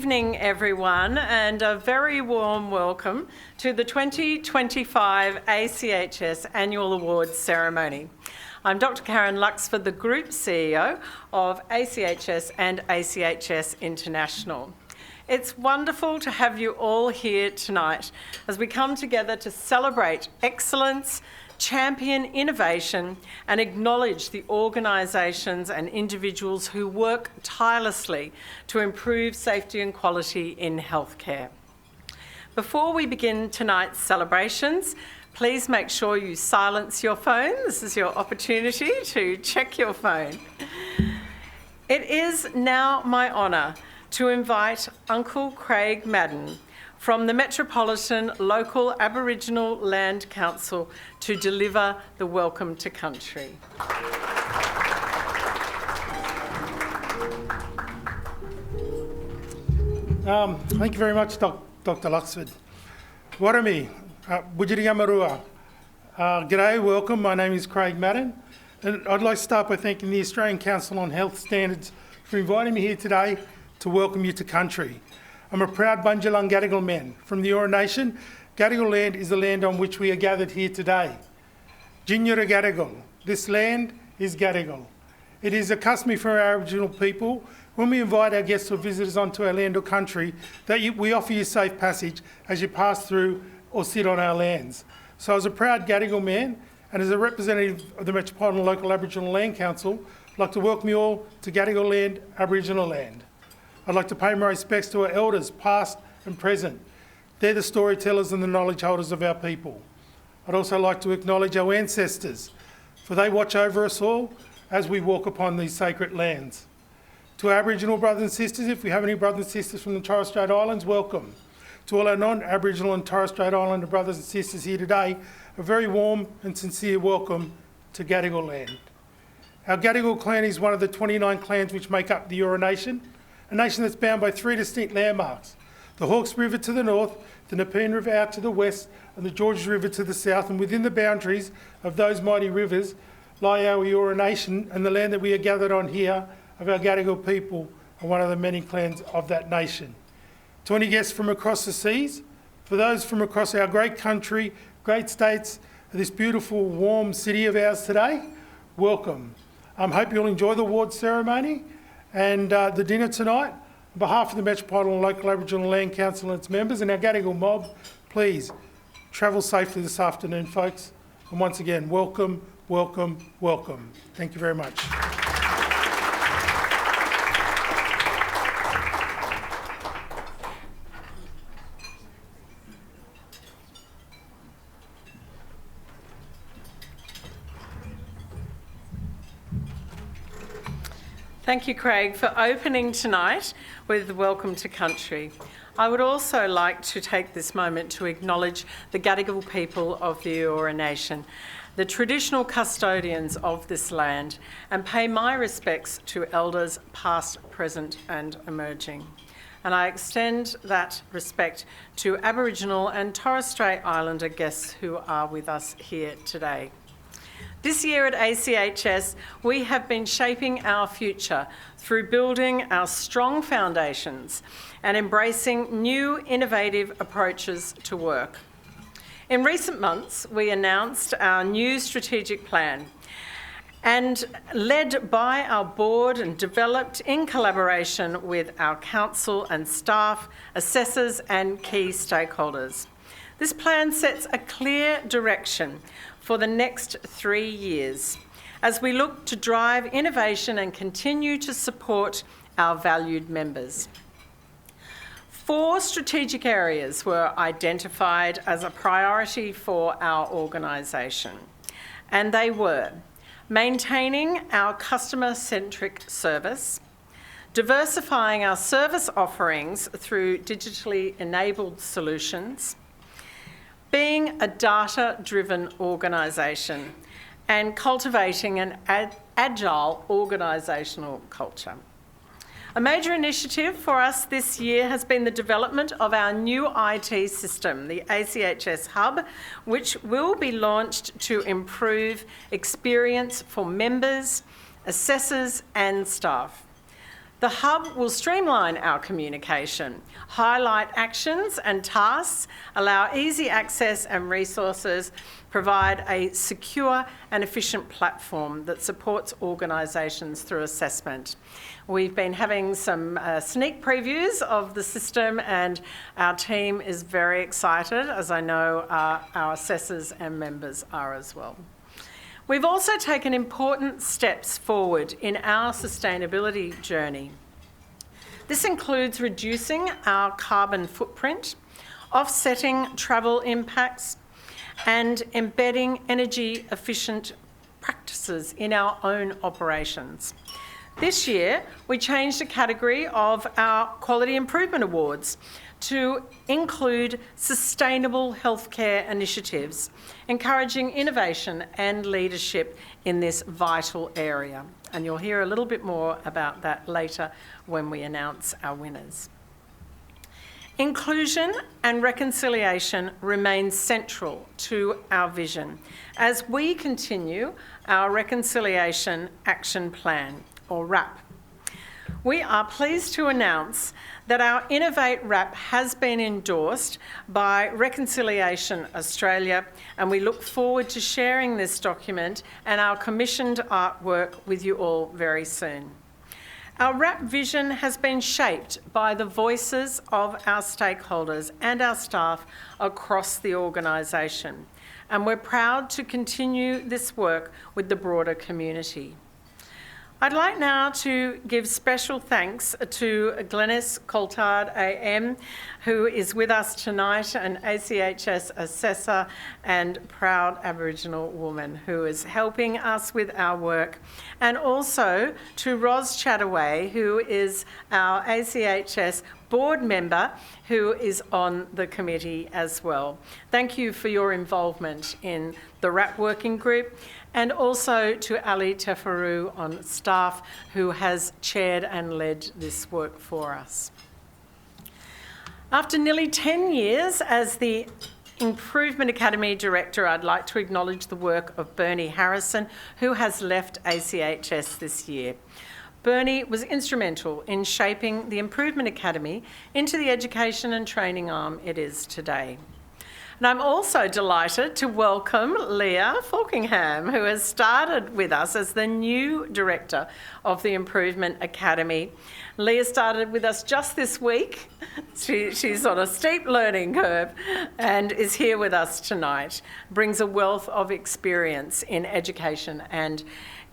evening, everyone, and a very warm welcome to the 2025 ACHS Annual Awards Ceremony. I'm Dr. Karen Luxford, the Group CEO of ACHS and ACHS International. It's wonderful to have you all here tonight as we come together to celebrate excellence, champion innovation, and acknowledge the organisations and individuals who work tirelessly to improve safety and quality in healthcare. Before we begin tonight's celebrations, please make sure you silence your phone. This is your opportunity to check your phone. It is now my honour to invite Uncle Craig Madden from the Metropolitan Local Aboriginal Land Council to deliver the Welcome to Country. Thank you very much, Dr. Luxford. Warami, Bujiriyamarua. G'day, welcome. My name is Craig Madden, and I'd like to start by thanking the Australian Council on Health Standards for inviting me here today to welcome you to country. I'm a proud Bundjalung Gadigal man. From the Eora Nation, Gadigal land is the land on which we are gathered here today. Jinyura Gadigal. This land is Gadigal. It is customary for our Aboriginal people, when we invite our guests or visitors onto our land or country, that we offer you safe passage as you pass through or sit on our lands. So as a proud Gadigal man and as a representative of the Metropolitan Local Aboriginal Land Council, I'd like to welcome you all to Gadigal land, Aboriginal land. I'd like to pay my respects to our elders, past and present. They're the storytellers and the knowledge holders of our people. I'd also like to acknowledge our ancestors, for they watch over us all as we walk upon these sacred lands. To our Aboriginal brothers and sisters, if we have any brothers and sisters from the Torres Strait Islands, welcome. To all our non-Aboriginal and Torres Strait Islander brothers and sisters here today, a very warm and sincere welcome to Gadigal land. Our Gadigal clan is one of the 29 clans which make up the Eora Nation, a nation that's bound by three distinct landmarks: the Hawkes River to the north, the Nepean River out to the west, and the Georges River to the south. And within the boundaries of those mighty rivers lie our Eora Nation, and the land that we are gathered on here of our Gadigal people are one of the many clans of that nation. To any guests from across the seas, for those from across our great country, great states, this beautiful warm city of ours today, welcome. I hope you'll enjoy the award ceremony and the dinner tonight. On behalf of the Metropolitan Local Aboriginal Land Council and its members and our Gadigal mob, please travel safely this afternoon, folks. And once again, welcome, welcome, welcome. Thank you very much. Thank you, Craig, for opening tonight with Welcome to Country. I would also like to take this moment to acknowledge the Gadigal people of the Eora Nation, the traditional custodians of this land, and pay my respects to elders past, present and emerging. And I extend that respect to Aboriginal and Torres Strait Islander guests who are with us here today. This year at ACHS, we have been shaping our future through building our strong foundations and embracing new innovative approaches to work. In recent months, we announced our new strategic plan, and led by our board and developed in collaboration with our council and staff, assessors and key stakeholders. This plan sets a clear direction for the next 3 years as we look to drive innovation and continue to support our valued members. 4 strategic areas were identified as a priority for our organisation, and they were maintaining our customer-centric service, diversifying our service offerings through digitally enabled solutions, being a data-driven organisation, and cultivating an agile organisational culture. A major initiative for us this year has been the development of our new IT system, the ACHS Hub, which will be launched to improve experience for members, assessors and staff. The hub will streamline our communication, highlight actions and tasks, allow easy access and resources, provide a secure and efficient platform that supports organisations through assessment. We've been having some sneak previews of the system, and our team is very excited, as I know our assessors and members are as well. We've also taken important steps forward in our sustainability journey. This includes reducing our carbon footprint, offsetting travel impacts, and embedding energy efficient practices in our own operations. This year, we changed the category of our Quality Improvement Awards to include sustainable healthcare initiatives, encouraging innovation and leadership in this vital area. And you'll hear a little bit more about that later when we announce our winners. Inclusion and reconciliation remains central to our vision as we continue our Reconciliation Action Plan, or RAP. We are pleased to announce that our Innovate RAP has been endorsed by Reconciliation Australia, and we look forward to sharing this document and our commissioned artwork with you all very soon. Our RAP vision has been shaped by the voices of our stakeholders and our staff across the organisation, and we're proud to continue this work with the broader community. I'd like now to give special thanks to Glenys Coulthard AM, who is with us tonight, an ACHS assessor and proud Aboriginal woman who is helping us with our work, and also to Ros Chataway, who is our ACHS board member who is on the committee as well. Thank you for your involvement in the RAP working group, and also to Ali Tefaru on staff, who has chaired and led this work for us. After nearly 10 years as the Improvement Academy Director, I'd like to acknowledge the work of Bernie Harrison, who has left ACHS this year. Bernie was instrumental in shaping the Improvement Academy into the education and training arm it is today. And I'm also delighted to welcome Leah Falkingham, who has started with us as the new Director of the Improvement Academy. Leah started with us just this week. She's on a steep learning curve and is here with us tonight. Brings a wealth of experience in education and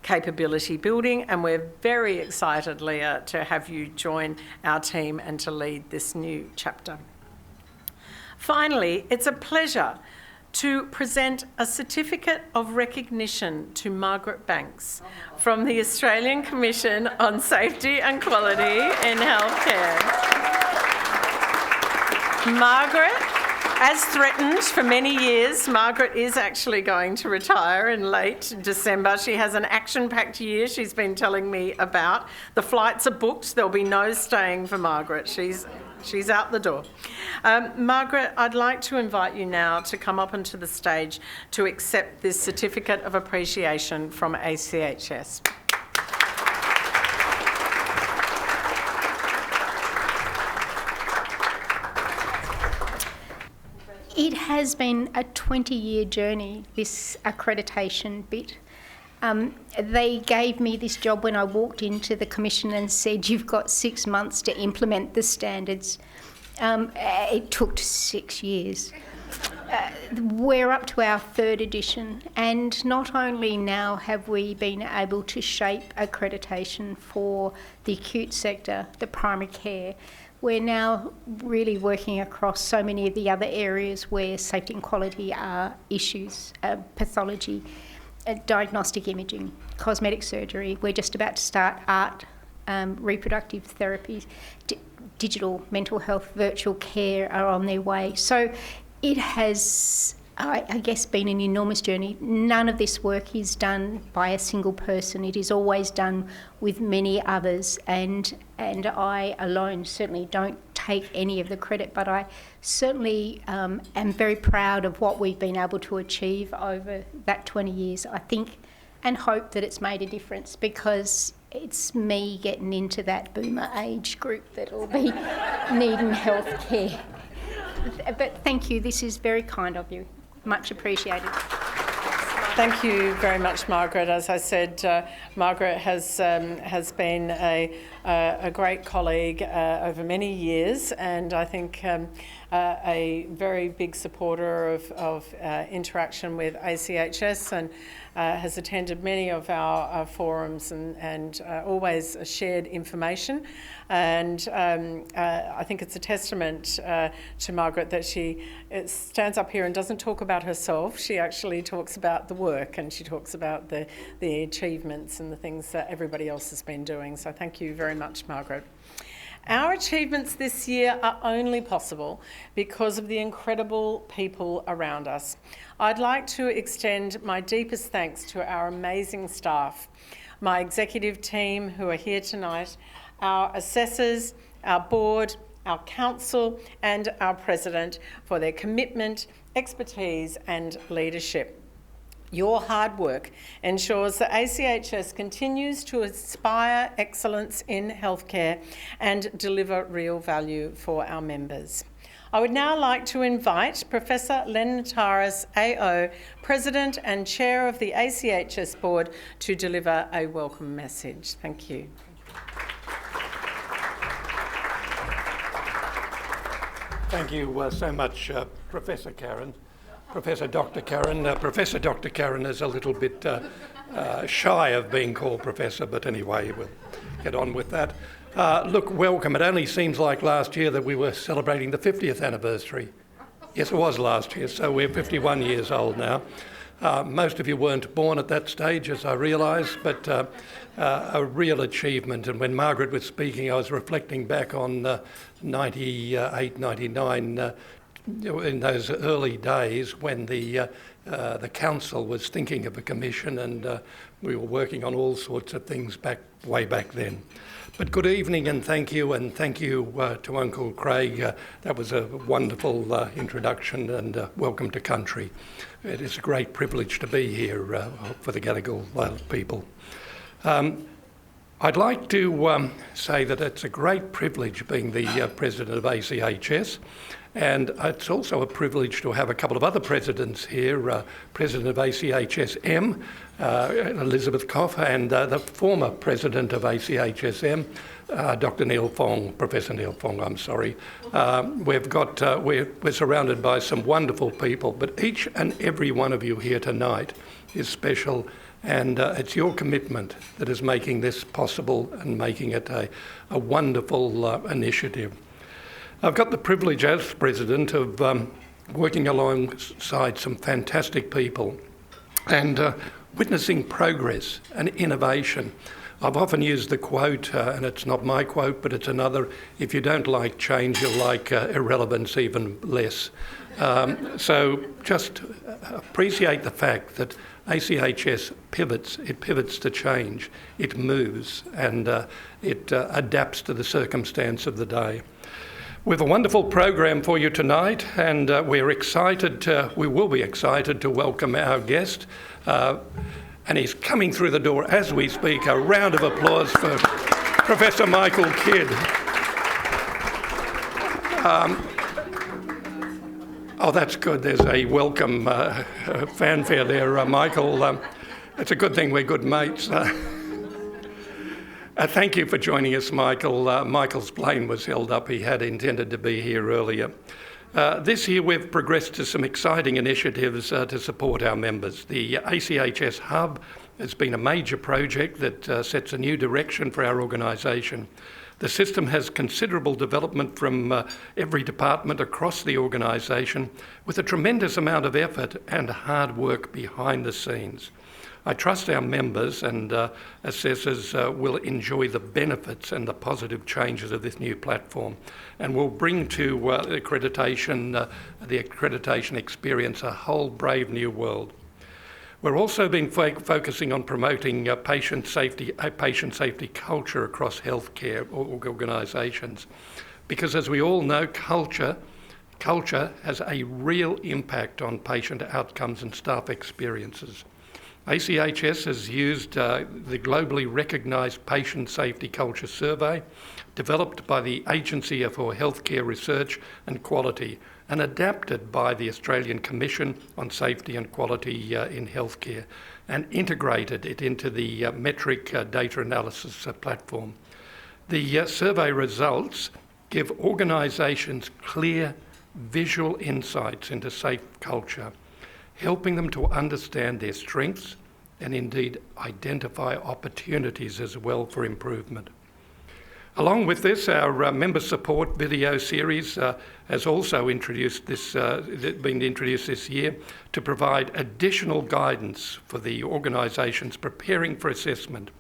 capability building, and we're very excited, Leah, to have you join our team and to lead this new chapter. Finally, it's a pleasure to present a certificate of recognition to Margaret Banks from the Australian Commission on Safety and Quality in Healthcare. Margaret, as threatened for many years, Margaret is actually going to retire in late December. She has an action-packed year she's been telling me about. The flights are booked. There'll be no staying for Margaret. She's out the door. Margaret, I'd like to invite you now to come up onto the stage to accept this Certificate of Appreciation from ACHS. It has been a 20-year journey, this accreditation bit. They gave me this job when I walked into the Commission and said, you've got 6 months to implement the standards. It took 6 years. We're up to our 3rd edition, and not only now have we been able to shape accreditation for the acute sector, the primary care, we're now really working across so many of the other areas where safety and quality are issues, pathology, diagnostic imaging, cosmetic surgery. We're just about to start art, reproductive therapies, digital mental health, virtual care are on their way. So it has, I guess, been an enormous journey. None of this work is done by a single person. It is always done with many others, and I alone certainly don't take any of the credit, but I certainly am very proud of what we've been able to achieve over that 20 years. I think and hope that it's made a difference, because it's me getting into that boomer age group that'll be needing health care. But thank you, this is very kind of you. Much appreciated. Thank you very much, Margaret. As I said, Margaret has been a great colleague over many years, and I think a very big supporter of interaction with ACHS, and has attended many of our forums and always shared information. And I think it's a testament to Margaret that she stands up here and doesn't talk about herself. She actually talks about the work, and she talks about the achievements and the things that everybody else has been doing. So thank you very much, Margaret. Our achievements this year are only possible because of the incredible people around us. I'd like to extend my deepest thanks to our amazing staff, my executive team who are here tonight, our assessors, our board, our council and our president for their commitment, expertise and leadership. Your hard work ensures that ACHS continues to inspire excellence in healthcare and deliver real value for our members. I would now like to invite Professor Len Nataris, AO, President and Chair of the ACHS Board, to deliver a welcome message. Thank you. Thank you so much, Professor Karen. Professor Dr. Karen. Professor Dr. Karen is a little bit shy of being called Professor, but anyway, we'll get on with that. Look, welcome. It only seems like last year that we were celebrating the 50th anniversary. Yes, it was last year, so we're 51 years old now. Most of you weren't born at that stage, as I realise, but a real achievement. And when Margaret was speaking, I was reflecting back on 98, 99, in those early days when the council was thinking of a commission, and we were working on all sorts of things way back then. But good evening and thank you to Uncle Craig. That was a wonderful introduction, and welcome to country. It is a great privilege to be here for the Gadigal people. I'd like to say that it's a great privilege being the president of ACHS. And it's also a privilege to have a couple of other presidents here, President of ACHS-M, Elizabeth Koff, and the former president of ACHS-M, Dr. Neil Fong, Professor Neil Fong, I'm sorry. We're surrounded by some wonderful people, but each and every one of you here tonight is special, and it's your commitment that is making this possible and making it a wonderful initiative. I've got the privilege as President of working alongside some fantastic people and witnessing progress and innovation. I've often used the quote, and it's not my quote, but it's another, if you don't like change, you'll like irrelevance even less. So just appreciate the fact that ACHS pivots, it pivots to change, it moves, and it adapts to the circumstance of the day. We have a wonderful program for you tonight, and we will be excited to welcome our guest. And he's coming through the door as we speak. A round of applause for Professor Michael Kidd. Oh, that's good. There's a welcome fanfare there, Michael. It's a good thing we're good mates. Thank you for joining us, Michael. Michael's plane was held up. He had intended to be here earlier. This year we've progressed to some exciting initiatives to support our members. The ACHS Hub has been a major project that sets a new direction for our organisation. The system has considerable development from every department across the organisation, with a tremendous amount of effort and hard work behind the scenes. I trust our members and assessors will enjoy the benefits and the positive changes of this new platform, and will bring to the accreditation experience a whole brave new world. We're also been focusing on promoting a patient safety culture across healthcare organisations, because as we all know, culture has a real impact on patient outcomes and staff experiences. ACHS has used the globally recognised Patient Safety Culture Survey, developed by the Agency for Healthcare Research and Quality and adapted by the Australian Commission on Safety and Quality in Healthcare, and integrated it into the metric data analysis platform. The survey results give organisations clear visual insights into safe culture, helping them to understand their strengths and indeed identify opportunities as well for improvement. Along with this, our member support video series has also been introduced this year to provide additional guidance for the organisations preparing for assessment.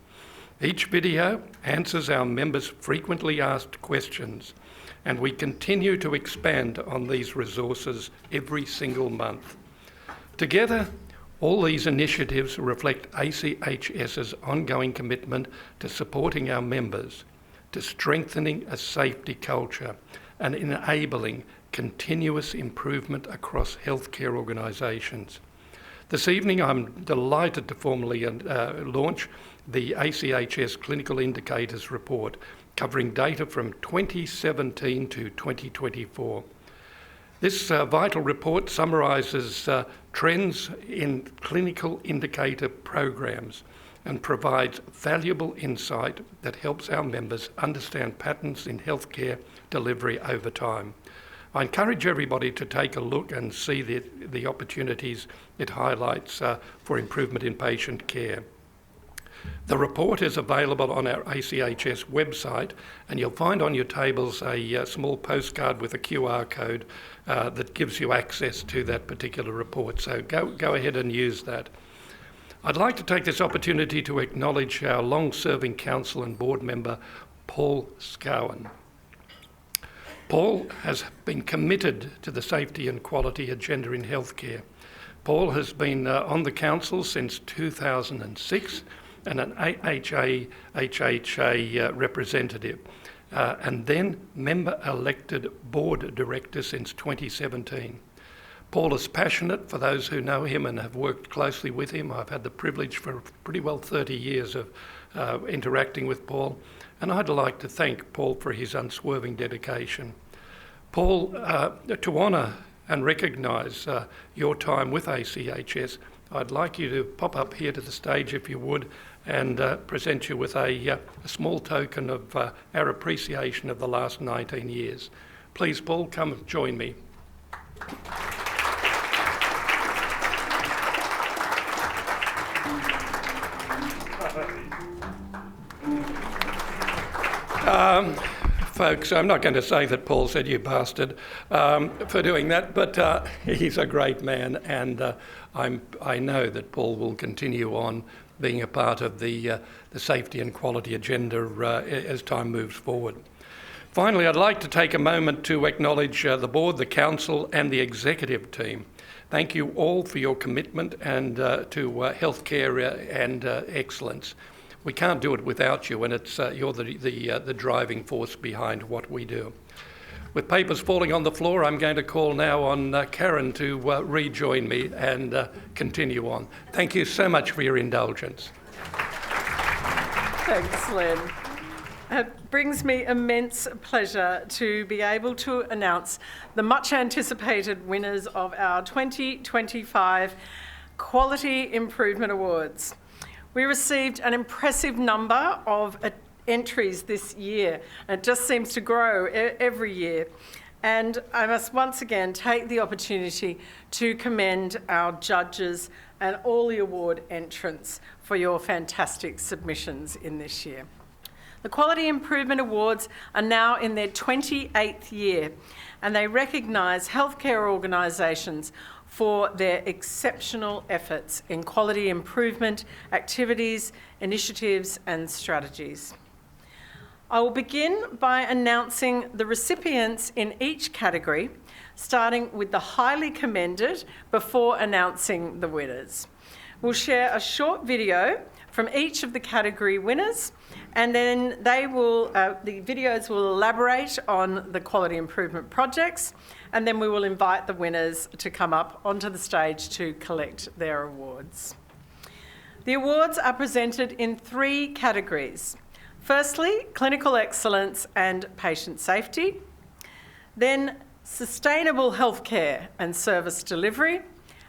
Each video answers our members' frequently asked questions, and we continue to expand on these resources every single month. Together, all these initiatives reflect ACHS's ongoing commitment to supporting our members, to strengthening a safety culture and enabling continuous improvement across healthcare organisations. This evening, I'm delighted to formally launch the ACHS Clinical Indicators Report, covering data from 2017 to 2024. This vital report summarises trends in clinical indicator programs and provides valuable insight that helps our members understand patterns in healthcare delivery over time. I encourage everybody to take a look and see the opportunities it highlights for improvement in patient care. The report is available on our ACHS website, and you'll find on your tables a small postcard with a QR code that gives you access to that particular report. So go ahead and use that. I'd like to take this opportunity to acknowledge our long-serving council and board member, Paul Scown. Paul has been committed to the safety and quality agenda in healthcare. Paul has been on the council since 2006 and an HHA representative, and then member-elected board director since 2017. Paul is passionate. For those who know him and have worked closely with him, I've had the privilege for pretty well 30 years of interacting with Paul, and I'd like to thank Paul for his unswerving dedication. Paul, to honour and recognise your time with ACHS, I'd like you to pop up here to the stage, if you would, and present you with a small token of our appreciation of the last 19 years. Please, Paul, come and join me. Folks, I'm not going to say that Paul said you bastard for doing that, but he's a great man, and I know that Paul will continue on being a part of the safety and quality agenda as time moves forward. Finally, I'd like to take a moment to acknowledge the board, the council and the executive team. Thank you all for your commitment and to healthcare and excellence. We can't do it without you, and it's you're the driving force behind what we do. With papers falling on the floor, I'm going to call now on Karen to rejoin me and continue on. Thank you so much for your indulgence. Thanks, Len. It brings me immense pleasure to be able to announce the much anticipated winners of our 2025 Quality Improvement Awards. We received an impressive number of entries this year. It just seems to grow every year. And I must once again take the opportunity to commend our judges and all the award entrants for your fantastic submissions in this year. The Quality Improvement Awards are now in their 28th year, and they recognise healthcare organisations for their exceptional efforts in quality improvement activities, initiatives and strategies. I will begin by announcing the recipients in each category, starting with the highly commended before announcing the winners. We'll share a short video from each of the category winners, and then the videos will elaborate on the quality improvement projects, and then we will invite the winners to come up onto the stage to collect their awards. The awards are presented in 3 categories. Firstly, clinical excellence and patient safety. Then sustainable healthcare and service delivery.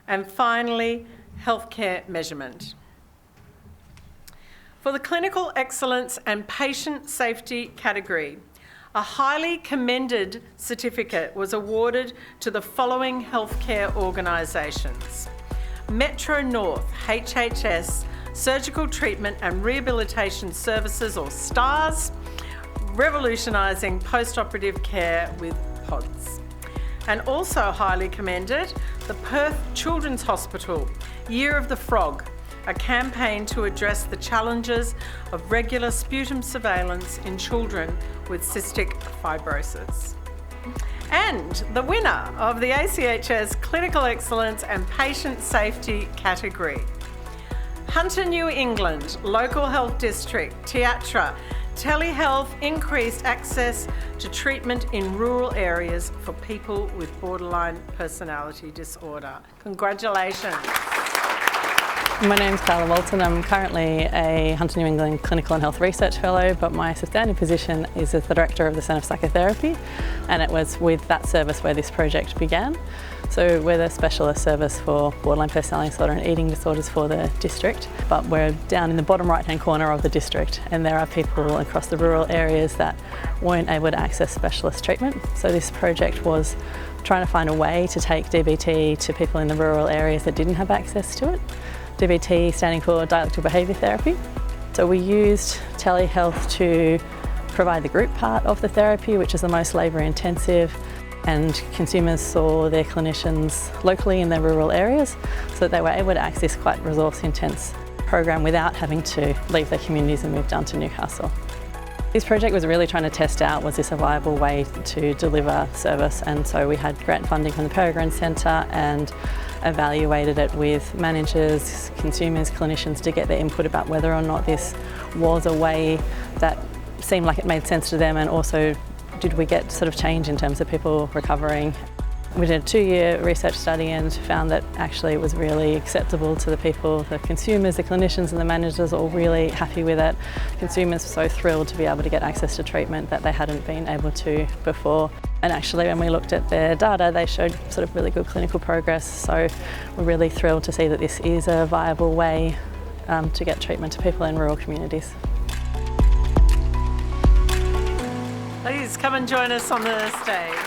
And finally, healthcare measurement. For the clinical excellence and patient safety category, a highly commended certificate was awarded to the following healthcare organisations: Metro North HHS Surgical Treatment and Rehabilitation Services, or STARS, revolutionising post-operative care with PODS. And also highly commended, the Perth Children's Hospital Year of the Frog, a campaign to address the challenges of regular sputum surveillance in children with cystic fibrosis. And the winner of the ACHS Clinical Excellence and Patient Safety category, Hunter New England Local Health District, TIATRA, Telehealth increased access to treatment in rural areas for people with borderline personality disorder. Congratulations. My name's Carla Walton. I'm currently a Hunter New England Clinical and Health Research Fellow, but my substantive position is as the Director of the Centre for Psychotherapy, and it was with that service where this project began. So we're the specialist service for borderline personality disorder and eating disorders for the district, but we're down in the bottom right-hand corner of the district, and there are people across the rural areas that weren't able to access specialist treatment. So this project was trying to find a way to take DBT to people in the rural areas that didn't have access to it. DBT standing for dialectical behaviour therapy. So we used telehealth to provide the group part of the therapy, which is the most labour intensive, and consumers saw their clinicians locally in their rural areas so that they were able to access quite resource intense program without having to leave their communities and move down to Newcastle. This project was really trying to test out, was this a viable way to deliver service, and so we had grant funding from the Peregrine Centre and evaluated it with managers, consumers, clinicians to get their input about whether or not this was a way that seemed like it made sense to them, and also did we get sort of change in terms of people recovering. We did a 2-year research study and found that actually it was really acceptable to the people, the consumers, the clinicians and the managers, all really happy with it. Consumers were so thrilled to be able to get access to treatment that they hadn't been able to before. And actually when we looked at their data, they showed sort of really good clinical progress. So we're really thrilled to see that this is a viable way to get treatment to people in rural communities. Please come and join us on the stage.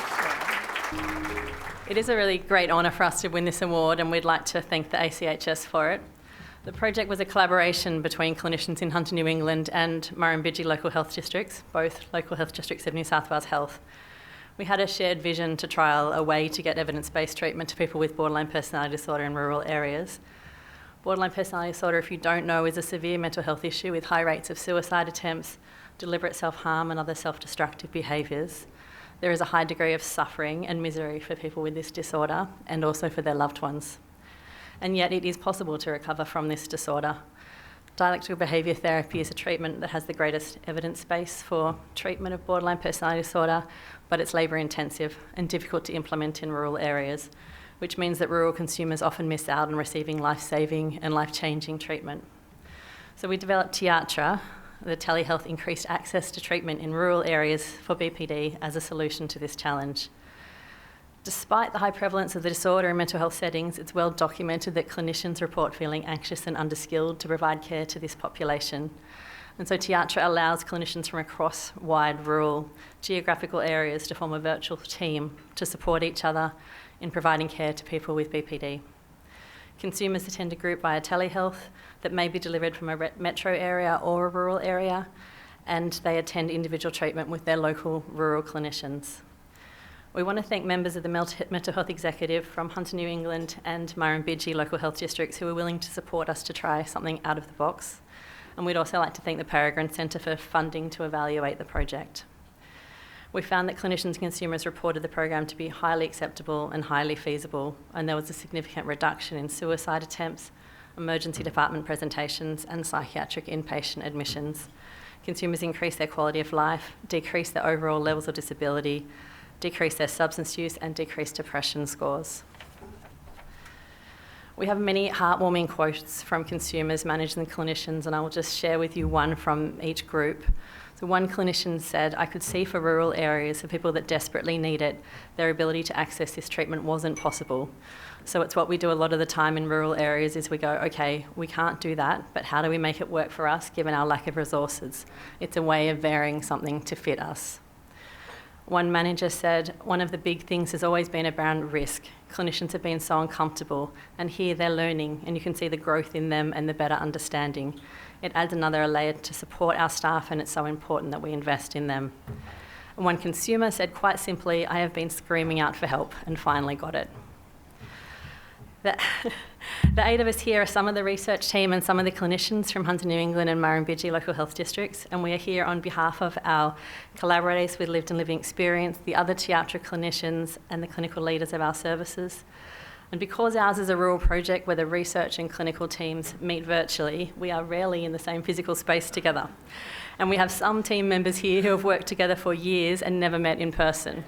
It is a really great honour for us to win this award, and we'd like to thank the ACHS for it. The project was a collaboration between clinicians in Hunter New England and Murrumbidgee local health districts, both local health districts of New South Wales Health. We had a shared vision to trial a way to get evidence-based treatment to people with borderline personality disorder in rural areas. Borderline personality disorder, if you don't know, is a severe mental health issue with high rates of suicide attempts, deliberate self-harm and other self-destructive behaviours. There is a high degree of suffering and misery for people with this disorder and also for their loved ones. And yet it is possible to recover from this disorder. Dialectical behaviour therapy is a treatment that has the greatest evidence base for treatment of borderline personality disorder, but it's labour intensive and difficult to implement in rural areas, which means that rural consumers often miss out on receiving life-saving and life-changing treatment. So we developed TIATRA, the Telehealth increased access to treatment in rural areas for BPD, as a solution to this challenge. Despite the high prevalence of the disorder in mental health settings, it's well documented that clinicians report feeling anxious and underskilled to provide care to this population. And so TIATRA allows clinicians from across wide rural geographical areas to form a virtual team to support each other in providing care to people with BPD. Consumers attend a group via telehealth that may be delivered from a metro area or a rural area, and they attend individual treatment with their local rural clinicians. We want to thank members of the Mental Health Executive from Hunter New England and Murrumbidgee local health districts who are willing to support us to try something out of the box. And we'd also like to thank the Peregrine Centre for funding to evaluate the project. We found that clinicians and consumers reported the program to be highly acceptable and highly feasible, and there was a significant reduction in suicide attempts, emergency department presentations and psychiatric inpatient admissions. Consumers increased their quality of life, decreased their overall levels of disability, decreased their substance use and decreased depression scores. We have many heartwarming quotes from consumers, managers and clinicians, and I will just share with you one from each group. So one clinician said, "I could see for rural areas, for people that desperately need it, their ability to access this treatment wasn't possible." So it's what we do a lot of the time in rural areas is we go, okay, we can't do that, but how do we make it work for us given our lack of resources? It's a way of varying something to fit us. One manager said, "One of the big things has always been around risk. Clinicians have been so uncomfortable, and here they're learning, and you can see the growth in them and the better understanding. It adds another layer to support our staff, and it's so important that we invest in them." And one consumer said quite simply, "I have been screaming out for help and finally got it." The 8 of us here are some of the research team and some of the clinicians from Hunter New England and Murrumbidgee local health districts, and we are here on behalf of our collaborators with lived and living experience, the other TIATRA clinicians and the clinical leaders of our services. And because ours is a rural project where the research and clinical teams meet virtually, we are rarely in the same physical space together. And we have some team members here who have worked together for years and never met in person.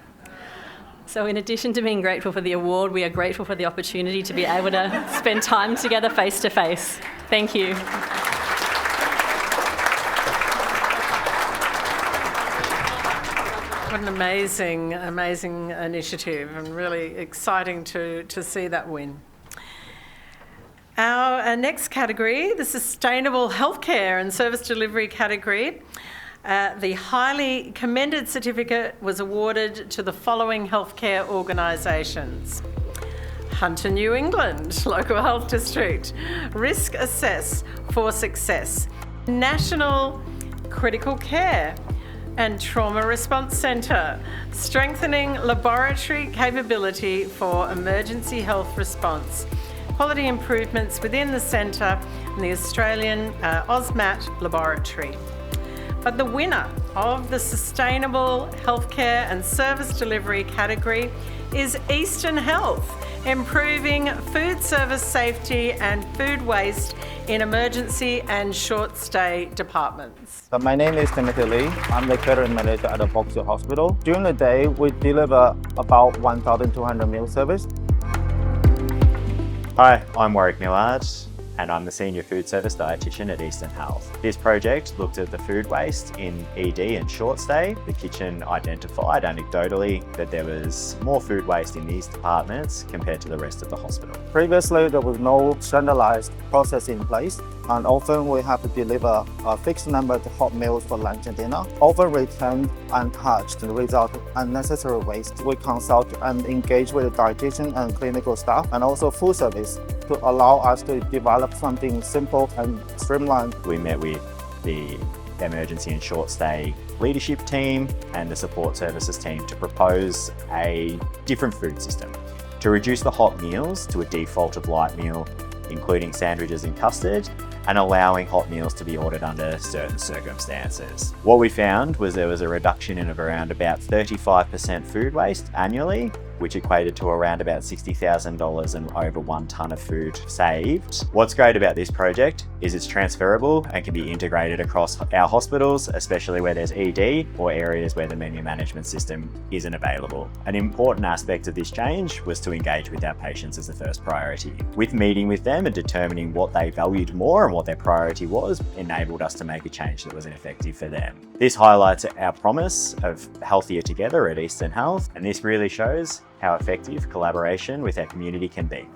So in addition to being grateful for the award, we are grateful for the opportunity to be able to spend time together face to face. Thank you. What an amazing initiative, and really exciting to see that win. Our next category, the Sustainable Healthcare and Service Delivery category. The highly commended certificate was awarded to the following healthcare organisations: Hunter New England Local Health District, Risk Assess for Success, National Critical Care and Trauma Response Centre, strengthening laboratory capability for emergency health response, quality improvements within the centre and the Australian AUSMAT laboratory. But the winner of the Sustainable Healthcare and Service Delivery category is Eastern Health, improving food service safety and food waste in emergency and short stay departments. So my name is Timothy Lee. I'm the catering manager at the Box Hill Hospital. During the day, we deliver about 1,200 meal service. Hi, I'm Warwick Millard, and I'm the Senior Food Service Dietitian at Eastern Health. This project looked at the food waste in ED and short stay. The kitchen identified anecdotally that there was more food waste in these departments compared to the rest of the hospital. Previously, there was no standardized process in place, and often we have to deliver a fixed number of hot meals for lunch and dinner, often returned untouched and result in unnecessary waste. We consult and engage with the dietitian and clinical staff, and also food service, to allow us to develop something simple and streamlined. We met with the emergency and short stay leadership team and the support services team to propose a different food system to reduce the hot meals to a defaulted light meal, including sandwiches and custard, and allowing hot meals to be ordered under certain circumstances. What we found was there was a reduction in of around about 35% food waste annually, which equated to around about $60,000 and over 1 tonne of food saved. What's great about this project is it's transferable and can be integrated across our hospitals, especially where there's ED or areas where the menu management system isn't available. An important aspect of this change was to engage with our patients as the first priority. With meeting with them and determining what they valued more and what their priority was, enabled us to make a change that was effective for them. This highlights our promise of healthier together at Eastern Health, and this really shows how effective collaboration with our community can be.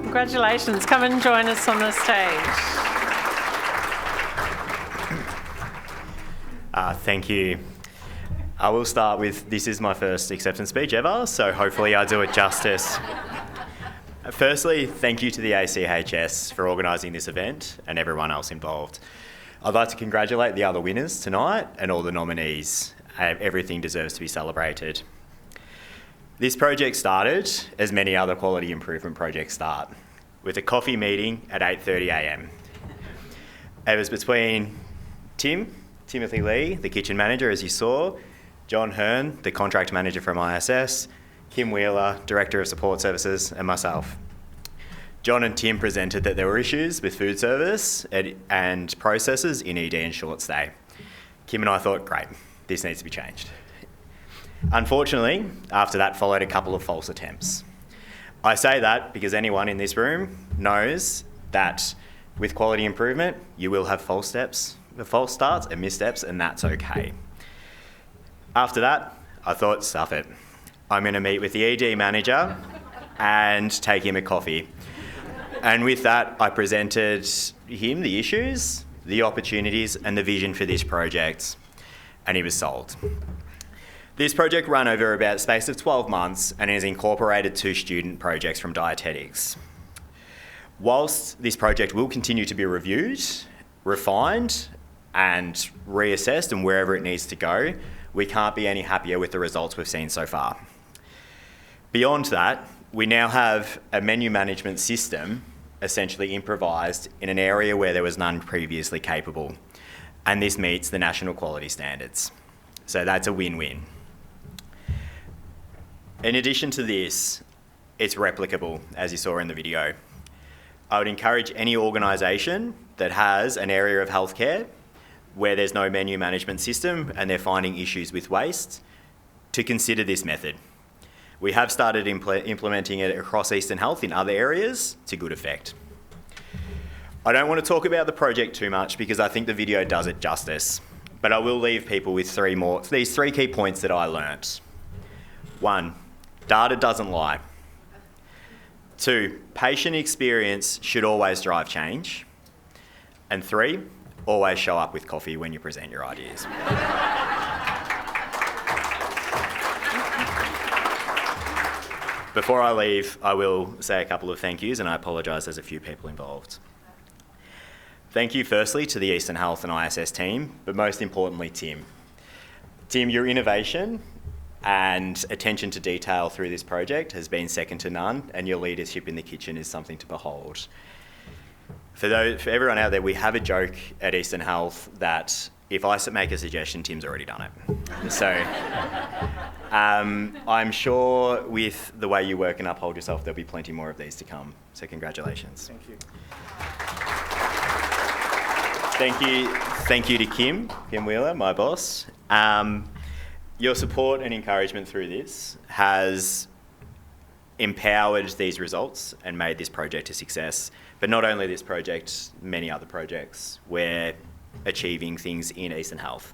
Congratulations, come and join us on the stage. Thank you. I will start with, this is my first acceptance speech ever, so hopefully I do it justice. Firstly, thank you to the ACHS for organising this event and everyone else involved. I'd like to congratulate the other winners tonight and all the nominees. Everything deserves to be celebrated. This project started, as many other quality improvement projects start, with a coffee meeting at 8:30 a.m. It was between Timothy Lee, the kitchen manager, as you saw, John Hearn, the contract manager from ISS, Kim Wheeler, Director of Support Services, and myself. John and Tim presented that there were issues with food service and processes in ED and short stay. Kim and I thought, great, this needs to be changed. Unfortunately, after that followed a couple of false attempts. I say that because anyone in this room knows that with quality improvement, you will have false starts and missteps, and that's okay. After that, I thought, stuff it. I'm going to meet with the ED manager and take him a coffee. And with that, I presented him the issues, the opportunities, and the vision for this project, and he was sold. This project ran over about a space of 12 months and has incorporated 2 student projects from dietetics. Whilst this project will continue to be reviewed, refined, and reassessed and wherever it needs to go, we can't be any happier with the results we've seen so far. Beyond that, we now have a menu management system essentially improvised in an area where there was none previously capable, and this meets the national quality standards. So that's a win-win. In addition to this, it's replicable, as you saw in the video. I would encourage any organisation that has an area of healthcare where there's no menu management system and they're finding issues with waste to consider this method. We have started implementing it across Eastern Health in other areas to good effect. I don't want to talk about the project too much because I think the video does it justice, but I will leave people with these 3 key points that I learnt. 1, data doesn't lie. 2, patient experience should always drive change. And 3, always show up with coffee when you present your ideas. Before I leave, I will say a couple of thank yous, and I apologise, there's a few people involved. Thank you firstly to the Eastern Health and ISS team, but most importantly, Tim. Tim, your innovation and attention to detail through this project has been second to none, and your leadership in the kitchen is something to behold. For everyone out there, we have a joke at Eastern Health that if I make a suggestion, Tim's already done it. So I'm sure with the way you work and uphold yourself, there'll be plenty more of these to come. So congratulations. Thank you. Thank you to Kim Wheeler, my boss. Your support and encouragement through this has empowered these results and made this project a success. But not only this project, many other projects, we're achieving things in Eastern Health.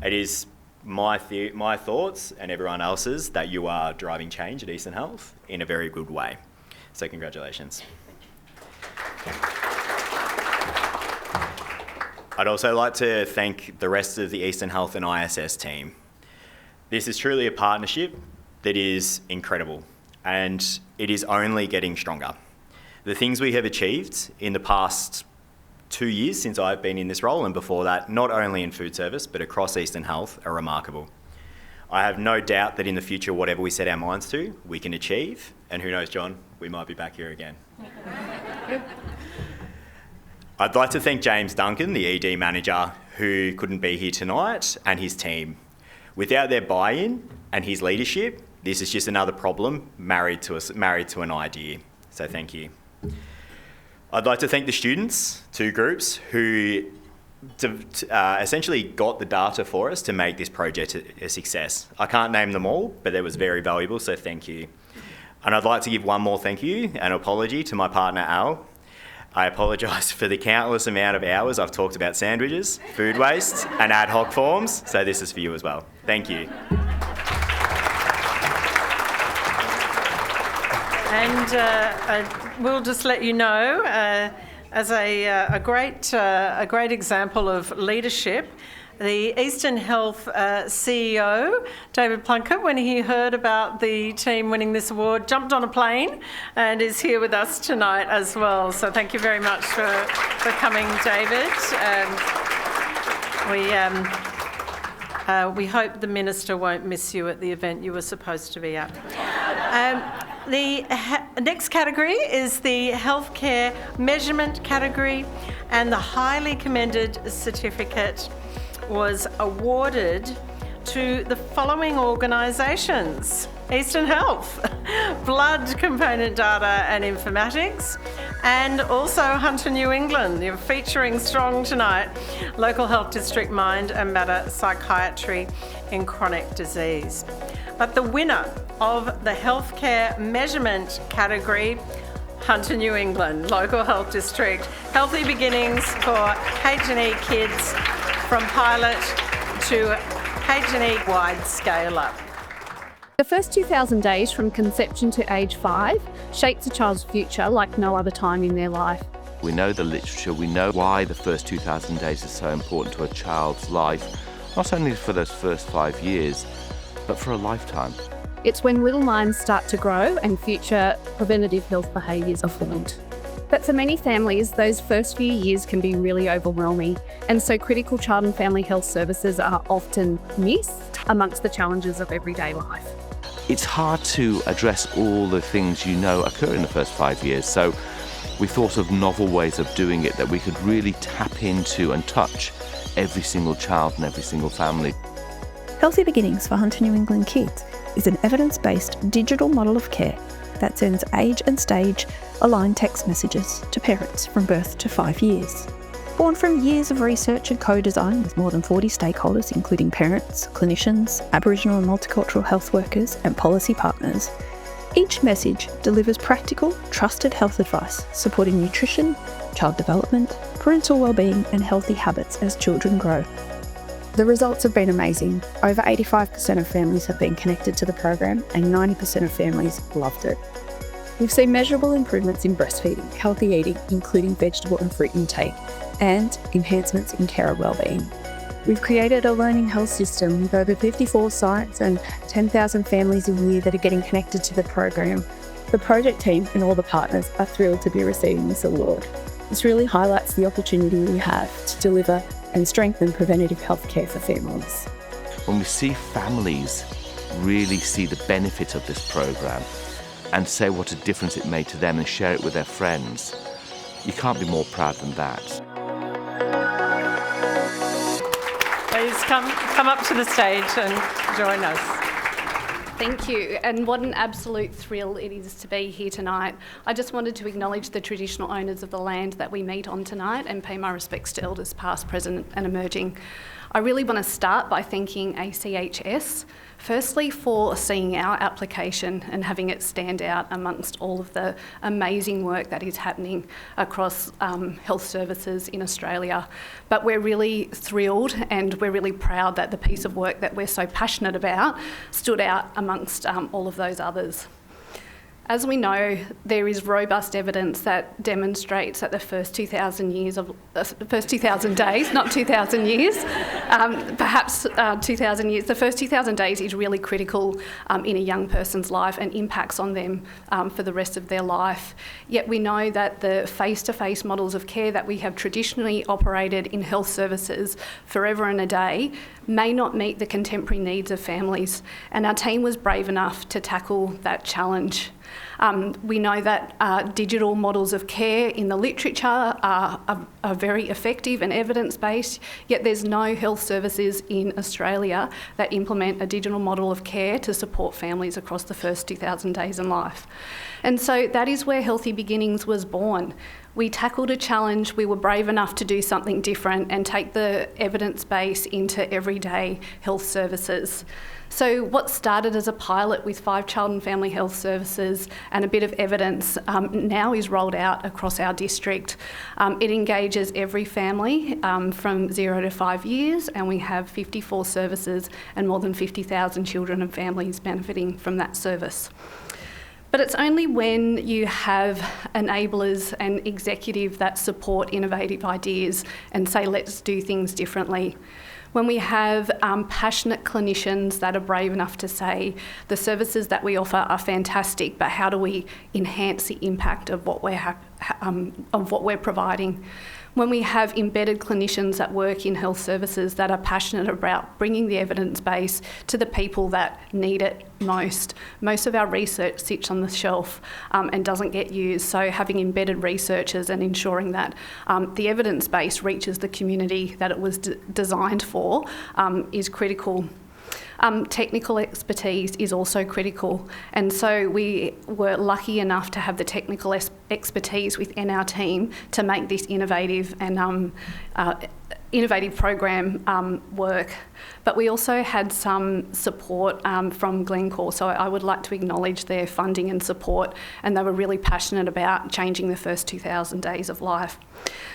It is my thoughts and everyone else's that you are driving change at Eastern Health in a very good way. So congratulations. I'd also like to thank the rest of the Eastern Health and ISS team. This is truly a partnership that is incredible, and it is only getting stronger. The things we have achieved in the past 2 years since I've been in this role, and before that, not only in food service, but across Eastern Health, are remarkable. I have no doubt that in the future, whatever we set our minds to, we can achieve, and who knows, John, we might be back here again. I'd like to thank James Duncan, the ED manager, who couldn't be here tonight, and his team. Without their buy-in and his leadership, this is just another problem married to an idea. So thank you. I'd like to thank the students, 2 groups, who essentially got the data for us to make this project a success. I can't name them all, but it was very valuable, so thank you. And I'd like to give one more thank you and apology to my partner, Al. I apologise for the countless amount of hours I've talked about sandwiches, food waste, and ad hoc forms, so this is for you as well. Thank you. And we'll just let you know, as a great example of leadership, the Eastern Health CEO, David Plunkett, when he heard about the team winning this award, jumped on a plane and is here with us tonight as well. So thank you very much for coming, David. We hope the Minister won't miss you at the event you were supposed to be at. The next category is the healthcare measurement category, and the highly commended certificate was awarded to the following organisations: Eastern Health, Blood Component Data and Informatics, And also Hunter New England, you're featuring strong tonight, Local Health District Mind and Matter Psychiatry in Chronic Disease. But the winner of the Healthcare Measurement category, Hunter New England, Local Health District, Healthy Beginnings for HNE Kids from pilot to HNE-wide scale-up. The first 2,000 days from conception to age 5 shapes a child's future like no other time in their life. We know the literature, we know why the first 2,000 days is so important to a child's life, not only for those first 5 years, but for a lifetime. It's when little minds start to grow and future preventative health behaviours are formed. But for many families, those first few years can be really overwhelming, and so critical child and family health services are often missed amongst the challenges of everyday life. It's hard to address all the things you know occur in the first 5 years, so we thought of novel ways of doing it that we could really tap into and touch every single child and every single family. Healthy Beginnings for Hunter New England Kids is an evidence-based digital model of care that sends age and stage aligned text messages to parents from birth to 5 years. Born from years of research and co-design with more than 40 stakeholders, including parents, clinicians, Aboriginal and multicultural health workers, and policy partners, each message delivers practical, trusted health advice supporting nutrition, child development, parental wellbeing, and healthy habits as children grow. The results have been amazing. Over 85% of families have been connected to the program and 90% of families loved it. We've seen measurable improvements in breastfeeding, healthy eating, including vegetable and fruit intake, and enhancements in carer wellbeing. We've created a learning health system with over 54 sites and 10,000 families a year that are getting connected to the program. The project team and all the partners are thrilled to be receiving this award. This really highlights the opportunity we have to deliver and strengthen preventative health care for families. When we see families really see the benefit of this program and say what a difference it made to them and share it with their friends, you can't be more proud than that. Please come up to the stage and join us. Thank you, and what an absolute thrill it is to be here tonight. I just wanted to acknowledge the traditional owners of the land that we meet on tonight and pay my respects to elders past, present and emerging. I really want to start by thanking ACHS, firstly for seeing our application and having it stand out amongst all of the amazing work that is happening across health services in Australia. But we're really thrilled and we're really proud that the piece of work that we're so passionate about stood out amongst all of those others. As we know, there is robust evidence that demonstrates that the first 2,000 days, not 2,000 years, perhaps 2,000 years, the first 2,000 days is really critical in a young person's life and impacts on them for the rest of their life. Yet we know that the face-to-face models of care that we have traditionally operated in health services forever and a day may not meet the contemporary needs of families, and our team was brave enough to tackle that challenge. We know that digital models of care in the literature are very effective and evidence-based, yet there's no health services in Australia that implement a digital model of care to support families across the first 2,000 days in life. And so that is where Healthy Beginnings was born. We tackled a challenge, we were brave enough to do something different and take the evidence base into everyday health services. So what started as a pilot with 5 child and family health services and a bit of evidence now is rolled out across our district. It engages every family from 0 to 5 years, and we have 54 services and more than 50,000 children and families benefiting from that service. But it's only when you have enablers and executive that support innovative ideas and say, let's do things differently. When we have passionate clinicians that are brave enough to say the services that we offer are fantastic, but how do we enhance the impact of what we're providing? When we have embedded clinicians that work in health services that are passionate about bringing the evidence base to the people that need it most. Most of our research sits on the shelf and doesn't get used, so having embedded researchers and ensuring that the evidence base reaches the community that it was designed for is critical. Technical expertise is also critical, and so we were lucky enough to have the technical expertise within our team to make this innovative and innovative program work. But we also had some support from Glencore, so I would like to acknowledge their funding and support, and they were really passionate about changing the first 2,000 days of life.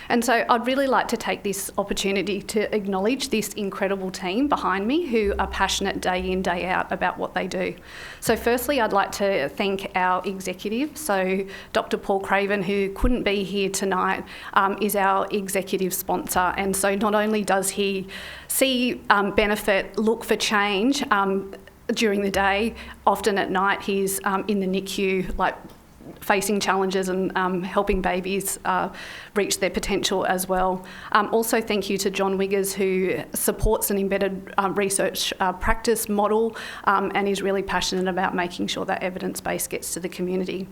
And so I'd really like to take this opportunity to acknowledge this incredible team behind me who are passionate day in, day out about what they do. So firstly, I'd like to thank our executive. So Dr. Paul Craven, who couldn't be here tonight, is our executive sponsor. And so not only does he see benefit, look for change during the day, often at night he's in the NICU, like facing challenges and helping babies reach their potential as well. Also thank you to John Wiggers, who supports an embedded research practice model and is really passionate about making sure that evidence base gets to the community.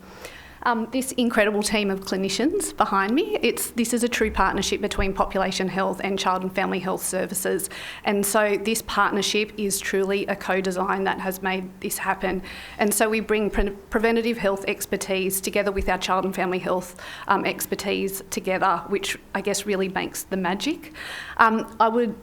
This incredible team of clinicians behind me, this is a true partnership between population health and child and family health services. And so this partnership is truly a co-design that has made this happen. And so we bring preventative health expertise together with our child and family health expertise together, which I guess really makes the magic. I would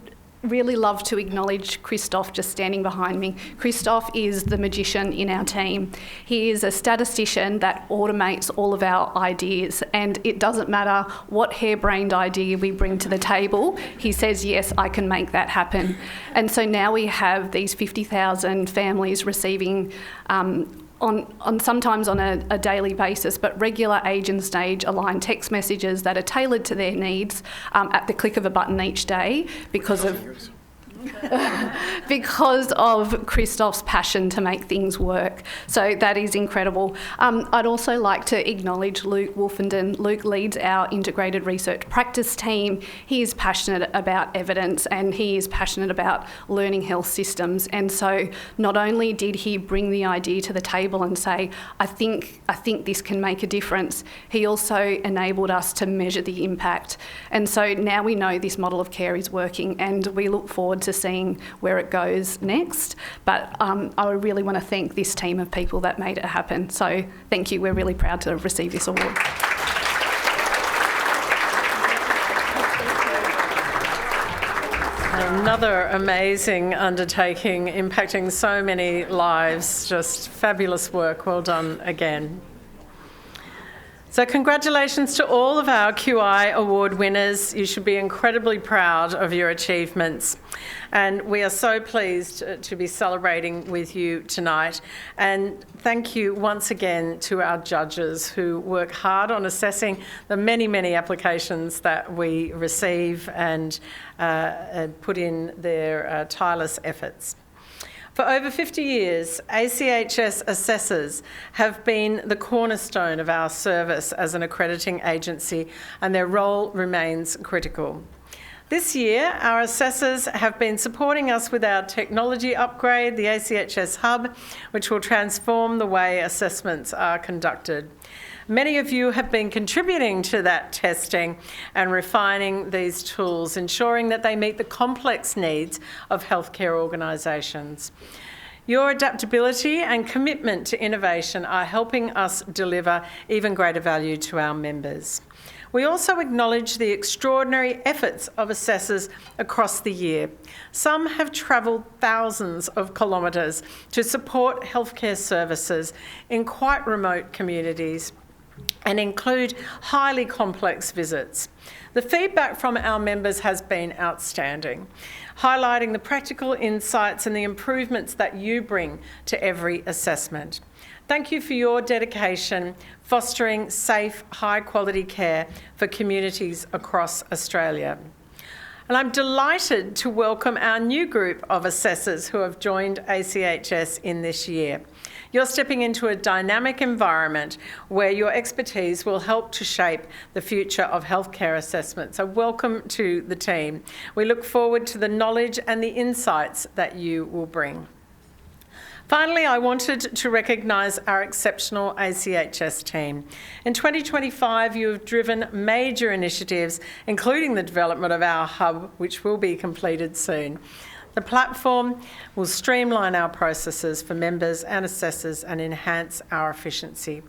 really love to acknowledge Christoph just standing behind me. Christoph is the magician in our team. He is a statistician that automates all of our ideas, and it doesn't matter what harebrained idea we bring to the table, he says, yes, I can make that happen. And so now we have these 50,000 families receiving sometimes on a daily basis, but regular age and stage aligned text messages that are tailored to their needs at the click of a button each day because of Christoph's passion to make things work. So that is incredible. I'd also like to acknowledge Luke Wolfenden. Luke leads our integrated research practice team. He is passionate about evidence and he is passionate about learning health systems. And so not only did he bring the idea to the table and say, I think this can make a difference, he also enabled us to measure the impact. And so now we know this model of care is working, and we look forward to seeing where it goes next. But I really want to thank this team of people that made it happen. So thank you. We're really proud to receive this award. Another amazing undertaking impacting so many lives. Just fabulous work. Well done again. So congratulations to all of our QI award winners. You should be incredibly proud of your achievements. And we are so pleased to be celebrating with you tonight. And thank you once again to our judges who work hard on assessing the many, many applications that we receive and put in their tireless efforts. For over 50 years, ACHS assessors have been the cornerstone of our service as an accrediting agency, and their role remains critical. This year, our assessors have been supporting us with our technology upgrade, the ACHS Hub, which will transform the way assessments are conducted. Many of you have been contributing to that testing and refining these tools, ensuring that they meet the complex needs of healthcare organisations. Your adaptability and commitment to innovation are helping us deliver even greater value to our members. We also acknowledge the extraordinary efforts of assessors across the year. Some have travelled thousands of kilometres to support healthcare services in quite remote communities and include highly complex visits. The feedback from our members has been outstanding, highlighting the practical insights and the improvements that you bring to every assessment. Thank you for your dedication, fostering safe, high-quality care for communities across Australia. And I'm delighted to welcome our new group of assessors who have joined ACHS in this year. You're stepping into a dynamic environment where your expertise will help to shape the future of healthcare assessment. So welcome to the team. We look forward to the knowledge and the insights that you will bring. Finally, I wanted to recognise our exceptional ACHS team. In 2025, you have driven major initiatives, including the development of our hub, which will be completed soon. The platform will streamline our processes for members and assessors and enhance our efficiency.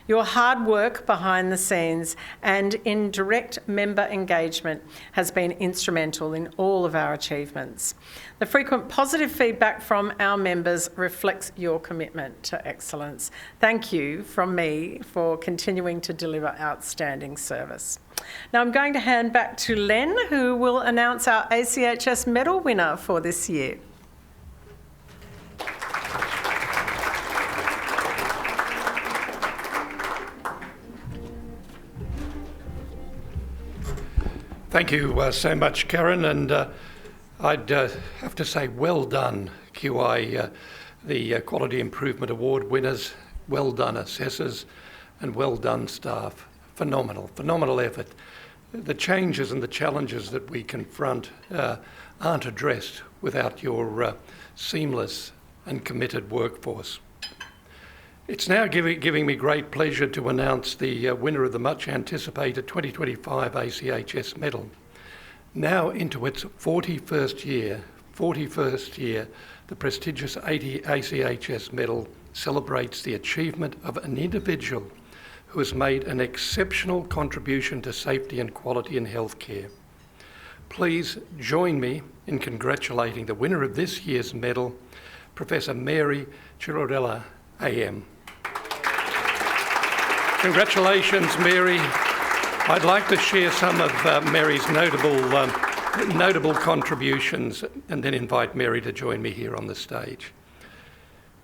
Your hard work behind the scenes and in direct member engagement has been instrumental in all of our achievements. The frequent positive feedback from our members reflects your commitment to excellence. Thank you from me for continuing to deliver outstanding service. Now I'm going to hand back to Len, who will announce our ACHS medal winner for this year. Thank you so much, Karen, and I'd have to say well done, QI, the Quality Improvement Award winners, well done assessors, and well done staff. Phenomenal effort. The changes and the challenges that we confront aren't addressed without your seamless and committed workforce. It's now giving me great pleasure to announce the winner of the much anticipated 2025 ACHS medal. Now into its 41st year, the prestigious ACHS medal celebrates the achievement of an individual who has made an exceptional contribution to safety and quality in healthcare. Please join me in congratulating the winner of this year's medal, Professor Mary Chiarella, AM. Congratulations, Mary. I'd like to share some of Mary's notable contributions and then invite Mary to join me here on the stage.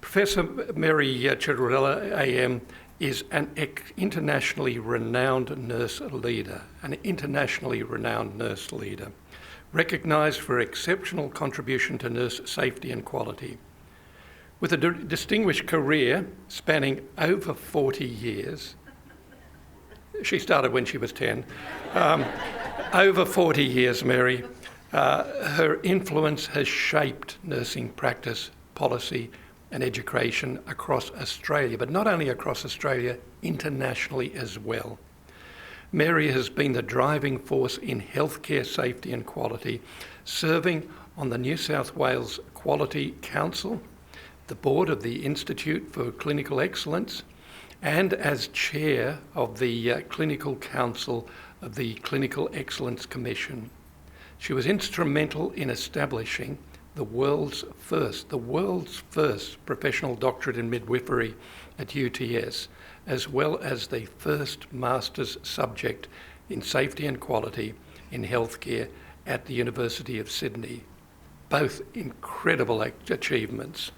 Professor Mary Chiarella, AM, is an internationally renowned nurse leader, recognised for exceptional contribution to nurse safety and quality. With a distinguished career spanning over 40 years, she started when she was 10, over 40 years, Mary, her influence has shaped nursing practice, policy, and education across Australia, but not only across Australia, internationally as well. Mary has been the driving force in healthcare safety and quality, serving on the New South Wales Quality Council, the board of the Institute for Clinical Excellence, and as chair of the Clinical Council of the Clinical Excellence Commission. She was instrumental in establishing the world's first professional doctorate in midwifery at UTS, as well as the first master's subject in safety and quality in healthcare at the University of Both incredible achievements.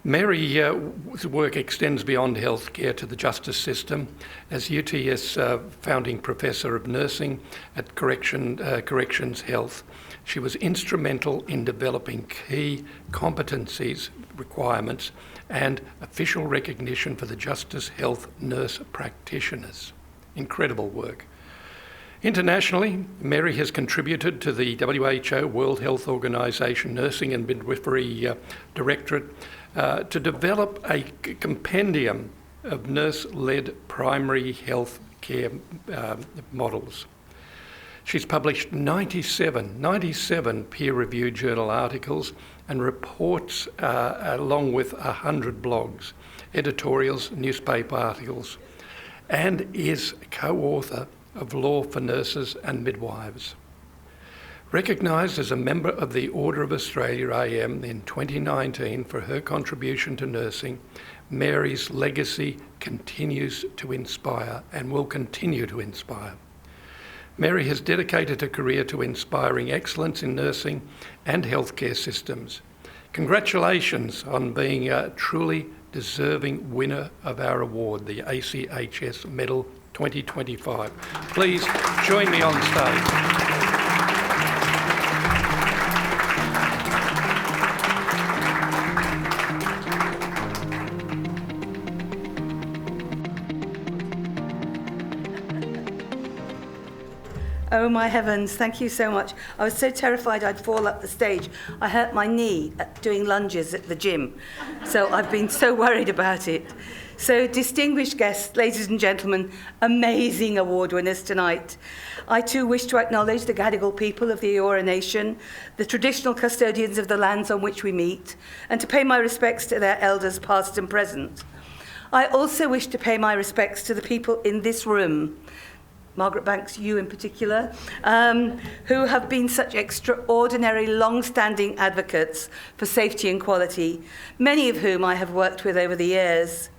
Mary's work extends beyond healthcare to the justice system as UTS founding professor of nursing at Corrections Health. She was instrumental in developing key competencies, requirements, and official recognition for the justice health nurse practitioners. Incredible work. Internationally, Mary has contributed to the WHO, World Health Organization Nursing and Midwifery Directorate to develop a compendium of nurse-led primary health care models. She's published 97 peer-reviewed journal articles and reports along with 100 blogs, editorials, newspaper articles, and is co-author of Law for Nurses and Midwives. Recognised as a member of the Order of Australia AM in 2019 for her contribution to nursing, Mary's legacy continues to inspire and will continue to inspire. Mary has dedicated her career to inspiring excellence in nursing and healthcare systems. Congratulations on being a truly deserving winner of our award, the ACHS Medal 2025. Please join me on stage. Oh my heavens, thank you so much. I was so terrified I'd fall up the stage. I hurt my knee doing lunges at the gym, so I've been so worried about it. So, distinguished guests, ladies and gentlemen, amazing award winners tonight. I too wish to acknowledge the Gadigal people of the Eora Nation, the traditional custodians of the lands on which we meet, and to pay my respects to their elders past and present. I also wish to pay my respects to the people in this room, Margaret Banks, you in particular, who have been such extraordinary, long-standing advocates for safety and quality, many of whom I have worked with over the years.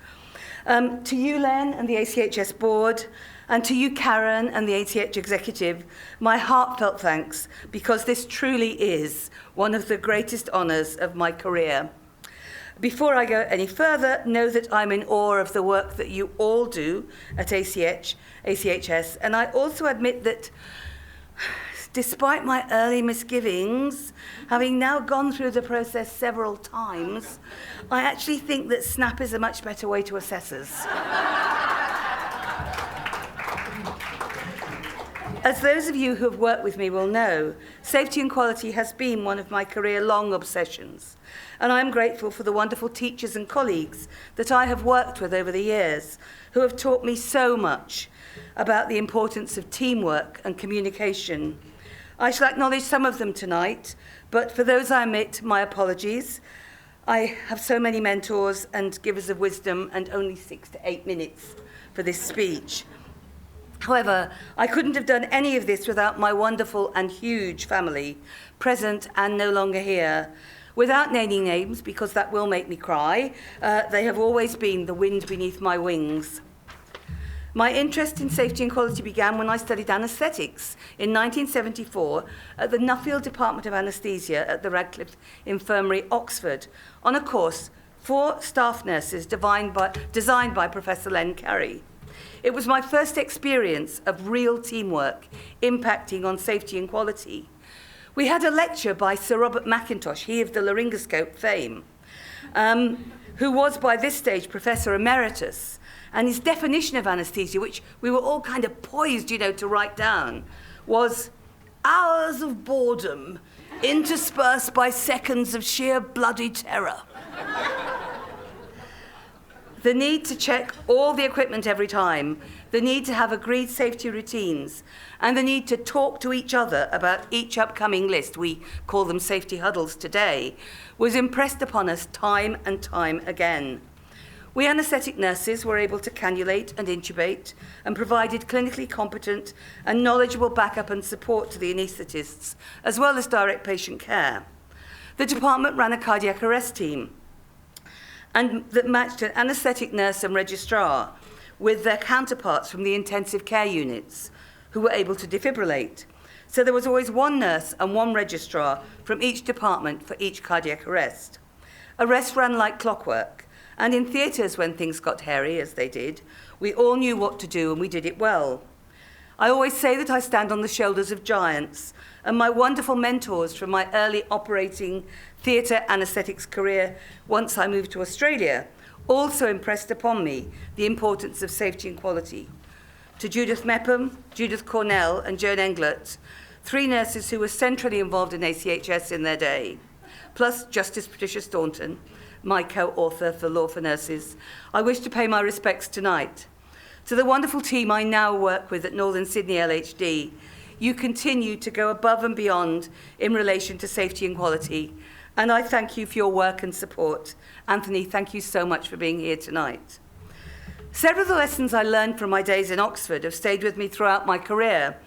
To you, Len, and the ACHS board, and to you, Karen, and the ACH executive, my heartfelt thanks, because this truly is one of the greatest honours of my career. Before I go any further, know that I'm in awe of the work that you all do at ACHS, and I also admit that despite my early misgivings, having now gone through the process several times, I actually think that SNAP is a much better way to assess us. As those of you who have worked with me will know, safety and quality has been one of my career-long obsessions, and I'm grateful for the wonderful teachers and colleagues that I have worked with over the years, who have taught me so much about the importance of teamwork and communication. I shall acknowledge some of them tonight, but for those I omit, my apologies. I have so many mentors and givers of wisdom, and only 6 to 8 minutes for this speech. However, I couldn't have done any of this without my wonderful and huge family, present and no longer here. Without naming names, because that will make me cry, they have always been the wind beneath my wings. My interest in safety and quality began when I studied anaesthetics in 1974 at the Nuffield Department of Anaesthesia at the Radcliffe Infirmary, Oxford, on a course for staff nurses designed by Professor Len Carey. It was my first experience of real teamwork impacting on safety and quality. We had a lecture by Sir Robert McIntosh, he of the laryngoscope fame, who was by this stage Professor Emeritus, and his definition of anaesthesia, which we were all kind of poised, to write down, was hours of boredom interspersed by seconds of sheer bloody terror. The need to check all the equipment every time, the need to have agreed safety routines, and the need to talk to each other about each upcoming list, we call them safety huddles today, was impressed upon us time and time again. We anaesthetic nurses were able to cannulate and intubate and provided clinically competent and knowledgeable backup and support to the anaesthetists, as well as direct patient care. The department ran a cardiac arrest team, and that matched an anaesthetic nurse and registrar with their counterparts from the intensive care units who were able to defibrillate. So there was always one nurse and one registrar from each department for each cardiac arrest. Arrests ran like clockwork, and in theatres when things got hairy, as they did, we all knew what to do and we did it well. I always say that I stand on the shoulders of giants, and my wonderful mentors from my early operating theatre anaesthetics career once I moved to Australia also impressed upon me the importance of safety and quality. To Judith Mepham, Judith Cornell and Joan Englert, 3 nurses who were centrally involved in ACHS in their day, plus Justice Patricia Staunton, my co-author for Law for Nurses, I wish to pay my respects tonight. To the wonderful team I now work with at Northern Sydney LHD, you continue to go above and beyond in relation to safety and quality, and I thank you for your work and support. Anthony, thank you so much for being here tonight. Several of the lessons I learned from my days in Oxford have stayed with me throughout my career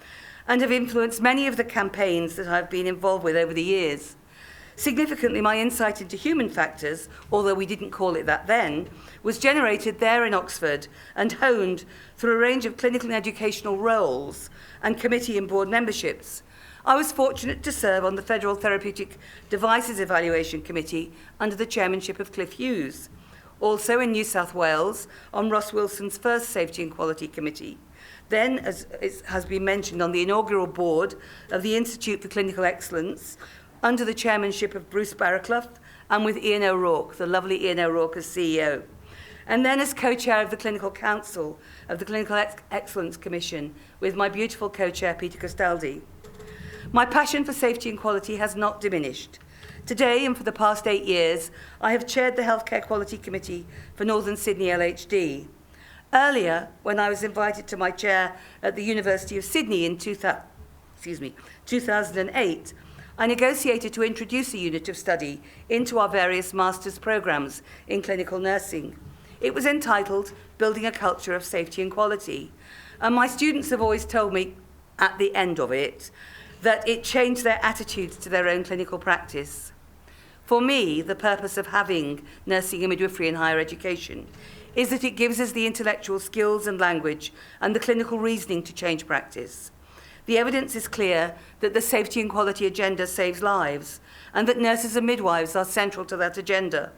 and have influenced many of the campaigns that I've been involved with over the years. Significantly, my insight into human factors, although we didn't call it that then, was generated there in Oxford and honed through a range of clinical and educational roles and committee and board memberships. I was fortunate to serve on the Federal Therapeutic Devices Evaluation Committee under the chairmanship of Cliff Hughes. Also in New South Wales on Ross Wilson's first Safety and Quality Committee. Then, as it has been mentioned, on the inaugural board of the Institute for Clinical Excellence, under the chairmanship of Bruce Barraclough and with Ian O'Rourke, the lovely Ian O'Rourke as CEO. And then as co-chair of the Clinical Council of the Clinical Excellence Commission with my beautiful co-chair, Peter Castaldi. My passion for safety and quality has not diminished. Today, and for the past 8 years, I have chaired the Healthcare Quality Committee for Northern Sydney LHD. Earlier, when I was invited to my chair at the University of Sydney in 2008, I negotiated to introduce a unit of study into our various master's programs in clinical nursing. It was entitled Building a Culture of Safety and Quality. And my students have always told me at the end of it that it changed their attitudes to their own clinical practice. For me, the purpose of having nursing and midwifery in higher education is that it gives us the intellectual skills and language and the clinical reasoning to change practice. The evidence is clear that the safety and quality agenda saves lives, and that nurses and midwives are central to that agenda,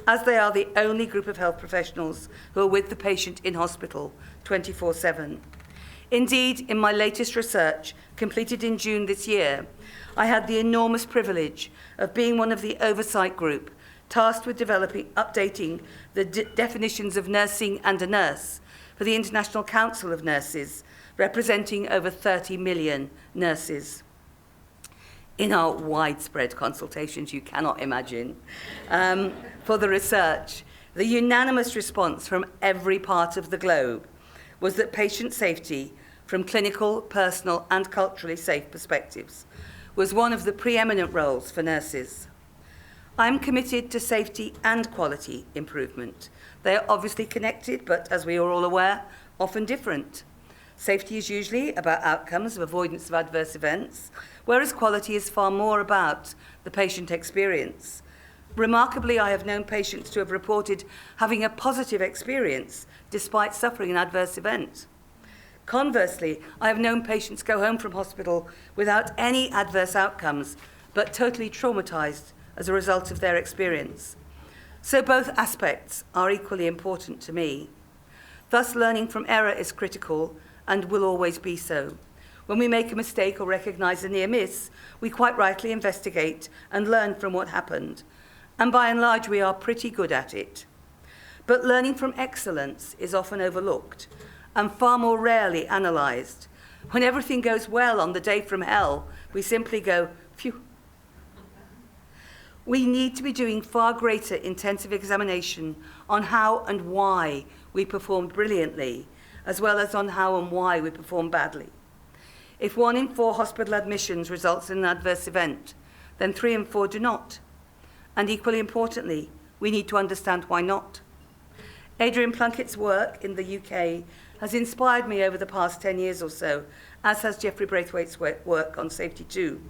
as they are the only group of health professionals who are with the patient in hospital 24/7. Indeed, in my latest research, completed in June this year, I had the enormous privilege of being one of the oversight group tasked with updating the definitions of nursing and a nurse for the International Council of Nurses, representing over 30 million nurses. In our widespread consultations, you cannot imagine, for the research, the unanimous response from every part of the globe was that patient safety, from clinical, personal, and culturally safe perspectives, was one of the preeminent roles for nurses. I'm committed to safety and quality improvement. They are obviously connected, but as we are all aware, often different. Safety is usually about outcomes of avoidance of adverse events, whereas quality is far more about the patient experience. Remarkably, I have known patients to have reported having a positive experience despite suffering an adverse event. Conversely, I have known patients go home from hospital without any adverse outcomes, but totally traumatized as a result of their experience. So both aspects are equally important to me. Thus, learning from error is critical and will always be so. When we make a mistake or recognize a near miss, we quite rightly investigate and learn from what happened. And by and large, we are pretty good at it. But learning from excellence is often overlooked and far more rarely analysed. When everything goes well on the day from hell, we simply go, phew. We need to be doing far greater intensive examination on how and why we performed brilliantly, as well as on how and why we performed badly. If 1 in 4 hospital admissions results in an adverse event, then 3 in 4 do not. And equally importantly, we need to understand why not. Adrian Plunkett's work in the UK has inspired me over the past 10 years or so, as has Geoffrey Braithwaite's work on safety too.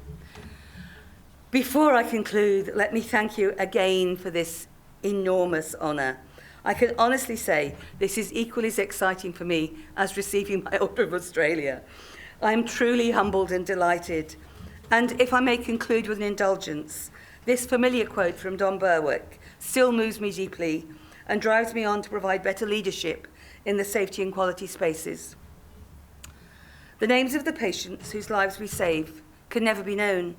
Before I conclude, let me thank you again for this enormous honour. I can honestly say this is equally as exciting for me as receiving my Order of Australia. I am truly humbled and delighted. And if I may conclude with an indulgence, this familiar quote from Don Berwick still moves me deeply and drives me on to provide better leadership in the safety and quality spaces. The names of the patients whose lives we save can never be known.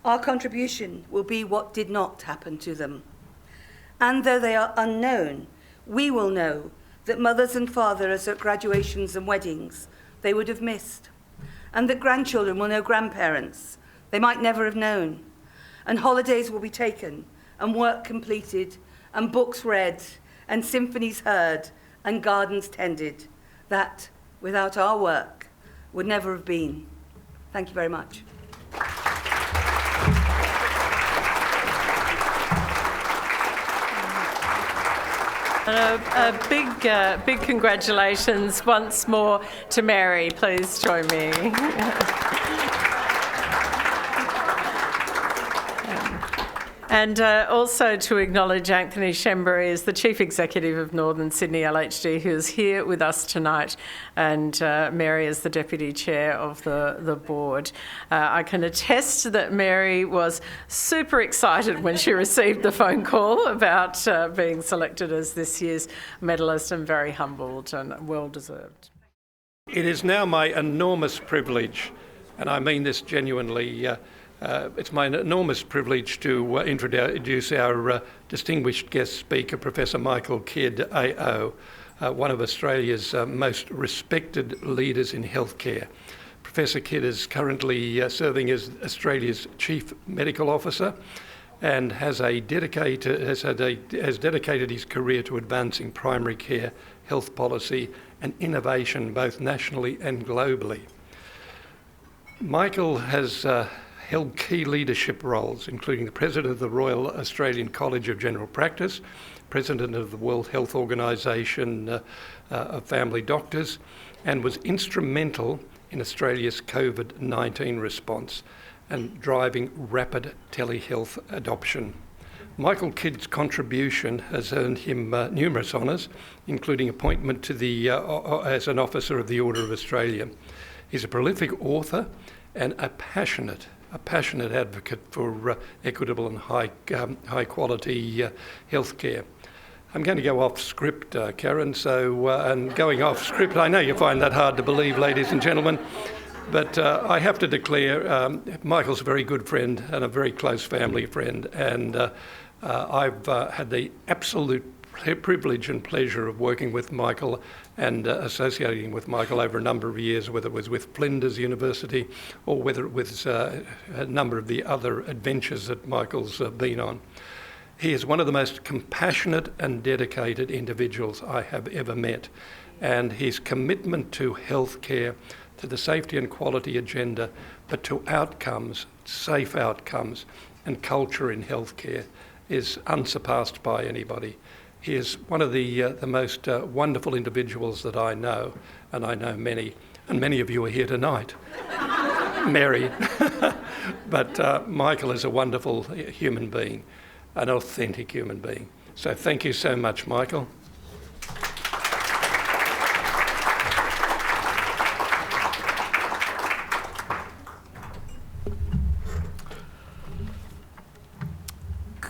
Our contribution will be what did not happen to them. And though they are unknown, we will know that mothers and fathers at graduations and weddings they would have missed, and that grandchildren will know grandparents they might never have known, and holidays will be taken, and work completed, and books read, and symphonies heard, and gardens tended, that, without our work, would never have been. Thank you very much. And big congratulations once more to Mary. Please join me. And also to acknowledge Anthony Shembury as the Chief Executive of Northern Sydney LHD, who is here with us tonight, and Mary as the Deputy Chair of the board. I can attest that Mary was super excited when she received the phone call about being selected as this year's medalist, and very humbled and well deserved. It is now my enormous privilege, and I mean this genuinely, it's my enormous privilege to introduce our distinguished guest speaker, Professor Michael Kidd, AO, one of Australia's most respected leaders in healthcare. Professor Kidd is currently serving as Australia's Chief Medical Officer and has dedicated his career to advancing primary care, health policy and innovation both nationally and globally. Michael has held key leadership roles, including the President of the Royal Australian College of General Practice, President of the World Health Organization of Family Doctors, and was instrumental in Australia's COVID-19 response and driving rapid telehealth adoption. Michael Kidd's contribution has earned him numerous honours, including appointment to as an Officer of the Order of Australia. He's a prolific author and a passionate advocate for equitable and high quality healthcare. I'm going to go off script, Karen, and going off script, I know you find that hard to believe, ladies and gentlemen, but I have to declare Michael's a very good friend and a very close family friend, and I've had the absolute privilege and pleasure of working with Michael and associating with Michael over a number of years, whether it was with Flinders University or whether it was a number of the other adventures that Michael's been on. He is one of the most compassionate and dedicated individuals I have ever met, and his commitment to healthcare, to the safety and quality agenda, but to outcomes, safe outcomes, and culture in healthcare is unsurpassed by anybody. He is one of the most wonderful individuals that I know, and I know many, and many of you are here tonight. Mary. But Michael is a wonderful human being, an authentic human being. So thank you so much, Michael.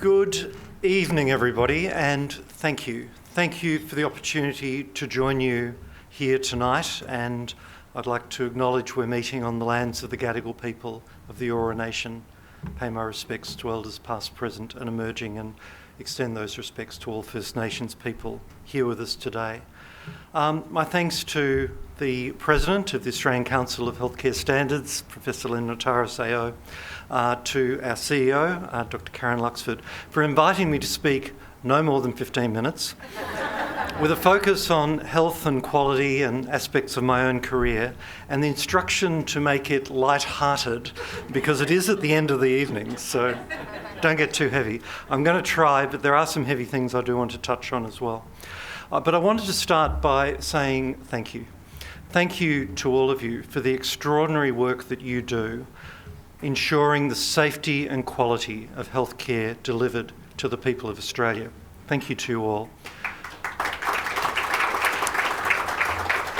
Good evening, everybody, and thank you. Thank you for the opportunity to join you here tonight, and I'd like to acknowledge we're meeting on the lands of the Gadigal people of the Eora Nation. Pay my respects to elders past, present and emerging, and extend those respects to all First Nations people here with us today. My thanks to the President of the Australian Council of Healthcare Standards, Professor Len Notaras AO, to our CEO, Dr. Karen Luxford, for inviting me to speak no more than 15 minutes, with a focus on health and quality and aspects of my own career, and the instruction to make it light-hearted, because it is at the end of the evening, so don't get too heavy. I'm going to try, but there are some heavy things I do want to touch on as well. But I wanted to start by saying thank you. Thank you to all of you for the extraordinary work that you do, ensuring the safety and quality of healthcare delivered to the people of Australia. Thank you to you all.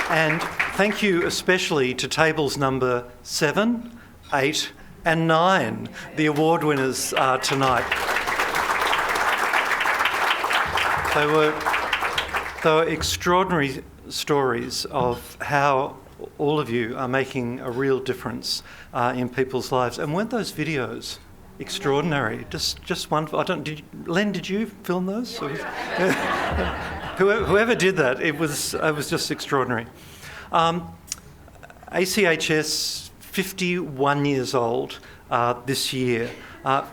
And thank you especially to tables number 7, 8 and 9, the award winners tonight. They were extraordinary stories of how all of you are making a real difference in people's lives. And weren't those videos extraordinary? Just wonderful. Len, did you film those? Whoever did that, it was just extraordinary. ACHS, 51 years old this year.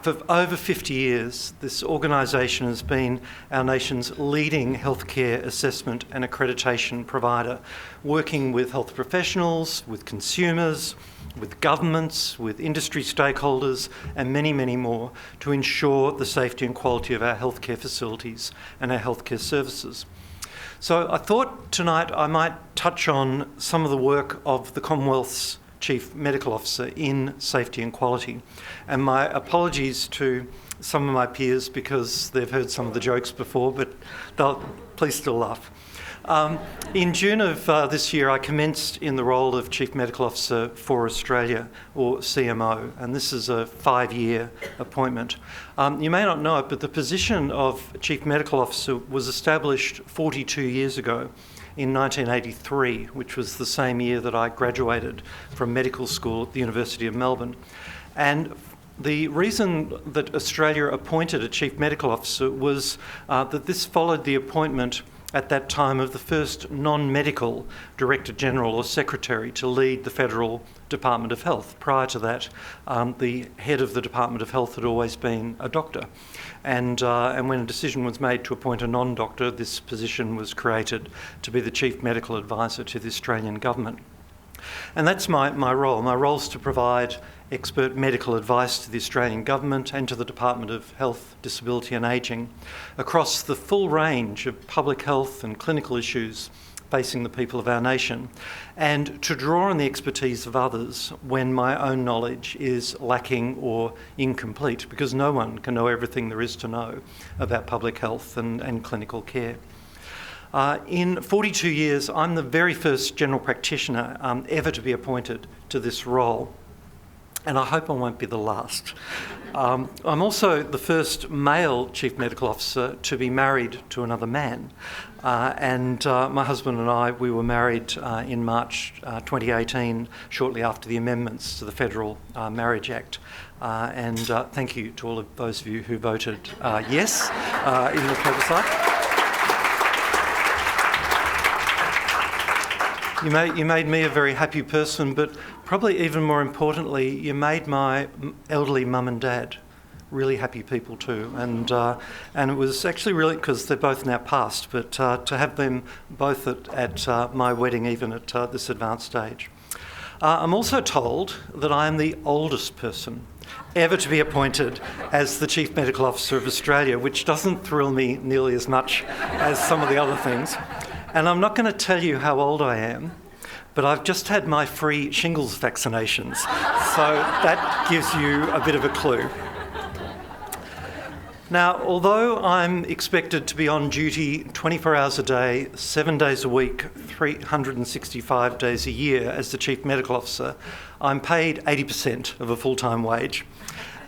For over 50 years, this organisation has been our nation's leading healthcare assessment and accreditation provider, working with health professionals, with consumers, with governments, with industry stakeholders, and many, many more to ensure the safety and quality of our healthcare facilities and our healthcare services. So I thought tonight I might touch on some of the work of the Commonwealth's Chief Medical Officer in safety and quality. And my apologies to some of my peers because they've heard some of the jokes before, but please still laugh. In June of this year, I commenced in the role of Chief Medical Officer for Australia, or CMO, and this is a 5-year appointment. You may not know it, but the position of Chief Medical Officer was established 42 years ago in 1983, which was the same year that I graduated from medical school at the University of Melbourne. And the reason that Australia appointed a Chief Medical Officer was that this followed the appointment at that time of the first non-medical Director General or Secretary to lead the Federal Department of Health. Prior to that, the head of the Department of Health had always been a doctor. And when a decision was made to appoint a non-doctor, this position was created to be the Chief Medical Advisor to the Australian Government. And that's my role. My role is to provide expert medical advice to the Australian Government and to the Department of Health, Disability and Ageing across the full range of public health and clinical issues facing the people of our nation, and to draw on the expertise of others when my own knowledge is lacking or incomplete, because no one can know everything there is to know about public health and clinical care. In 42 years, I'm the very first general practitioner ever to be appointed to this role, and I hope I won't be the last. I'm also the first male Chief Medical Officer to be married to another man, and my husband and I, we were married in March 2018, shortly after the amendments to the Federal Marriage Act. And thank you to all of those of you who voted yes in the plebiscite. You made me a very happy person, but probably even more importantly, you made my elderly mum and dad really happy people too. And it was actually really, because they're both now passed, but to have them both at my wedding, even at this advanced stage. I'm also told that I am the oldest person ever to be appointed as the Chief Medical Officer of Australia, which doesn't thrill me nearly as much as some of the other things. And I'm not going to tell you how old I am, but I've just had my free shingles vaccinations, so that gives you a bit of a clue. Now, although I'm expected to be on duty 24 hours a day, 7 days a week, 365 days a year as the Chief Medical Officer, I'm paid 80% of a full-time wage.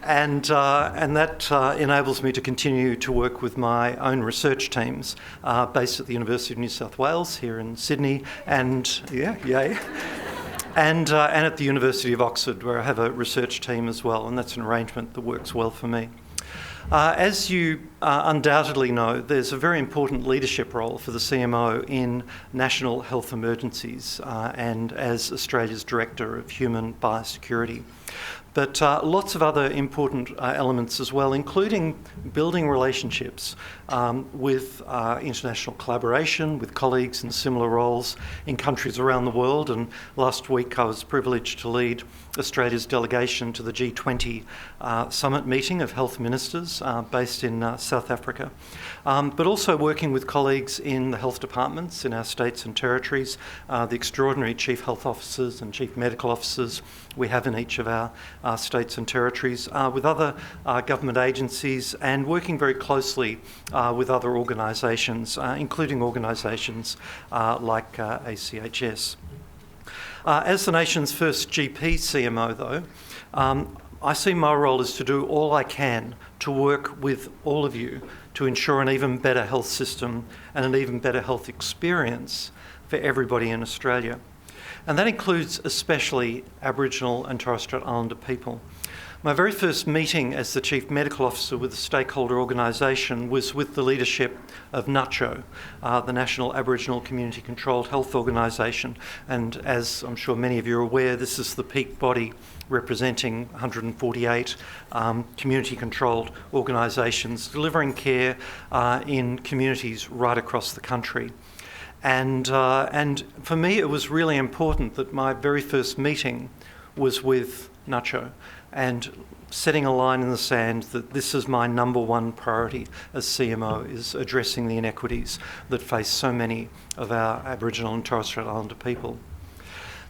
And that enables me to continue to work with my own research teams based at the University of New South Wales here in Sydney, and and at the University of Oxford, where I have a research team as well, and that's an arrangement that works well for me. As you undoubtedly know, there's a very important leadership role for the CMO in national health emergencies and as Australia's Director of Human Biosecurity. But lots of other important elements as well, including building relationships with international collaboration with colleagues in similar roles in countries around the world. And last week I was privileged to lead Australia's delegation to the G20 summit meeting of health ministers based in South Africa, but also working with colleagues in the health departments in our states and territories, the extraordinary chief health officers and chief medical officers we have in each of our states and territories, with other government agencies, and working very closely with other organisations, including organisations like ACHS. As the nation's first GP CMO, though, I see my role as to do all I can to work with all of you to ensure an even better health system and an even better health experience for everybody in Australia. And that includes especially Aboriginal and Torres Strait Islander people. My very first meeting as the Chief Medical Officer with a stakeholder organisation was with the leadership of NACCHO, the National Aboriginal Community Controlled Health Organisation. And as I'm sure many of you are aware, this is the peak body representing 148 community-controlled organisations delivering care in communities right across the country. And for me, it was really important that my very first meeting was with NACCHO, and setting a line in the sand that this is my number one priority as CMO, is addressing the inequities that face so many of our Aboriginal and Torres Strait Islander people.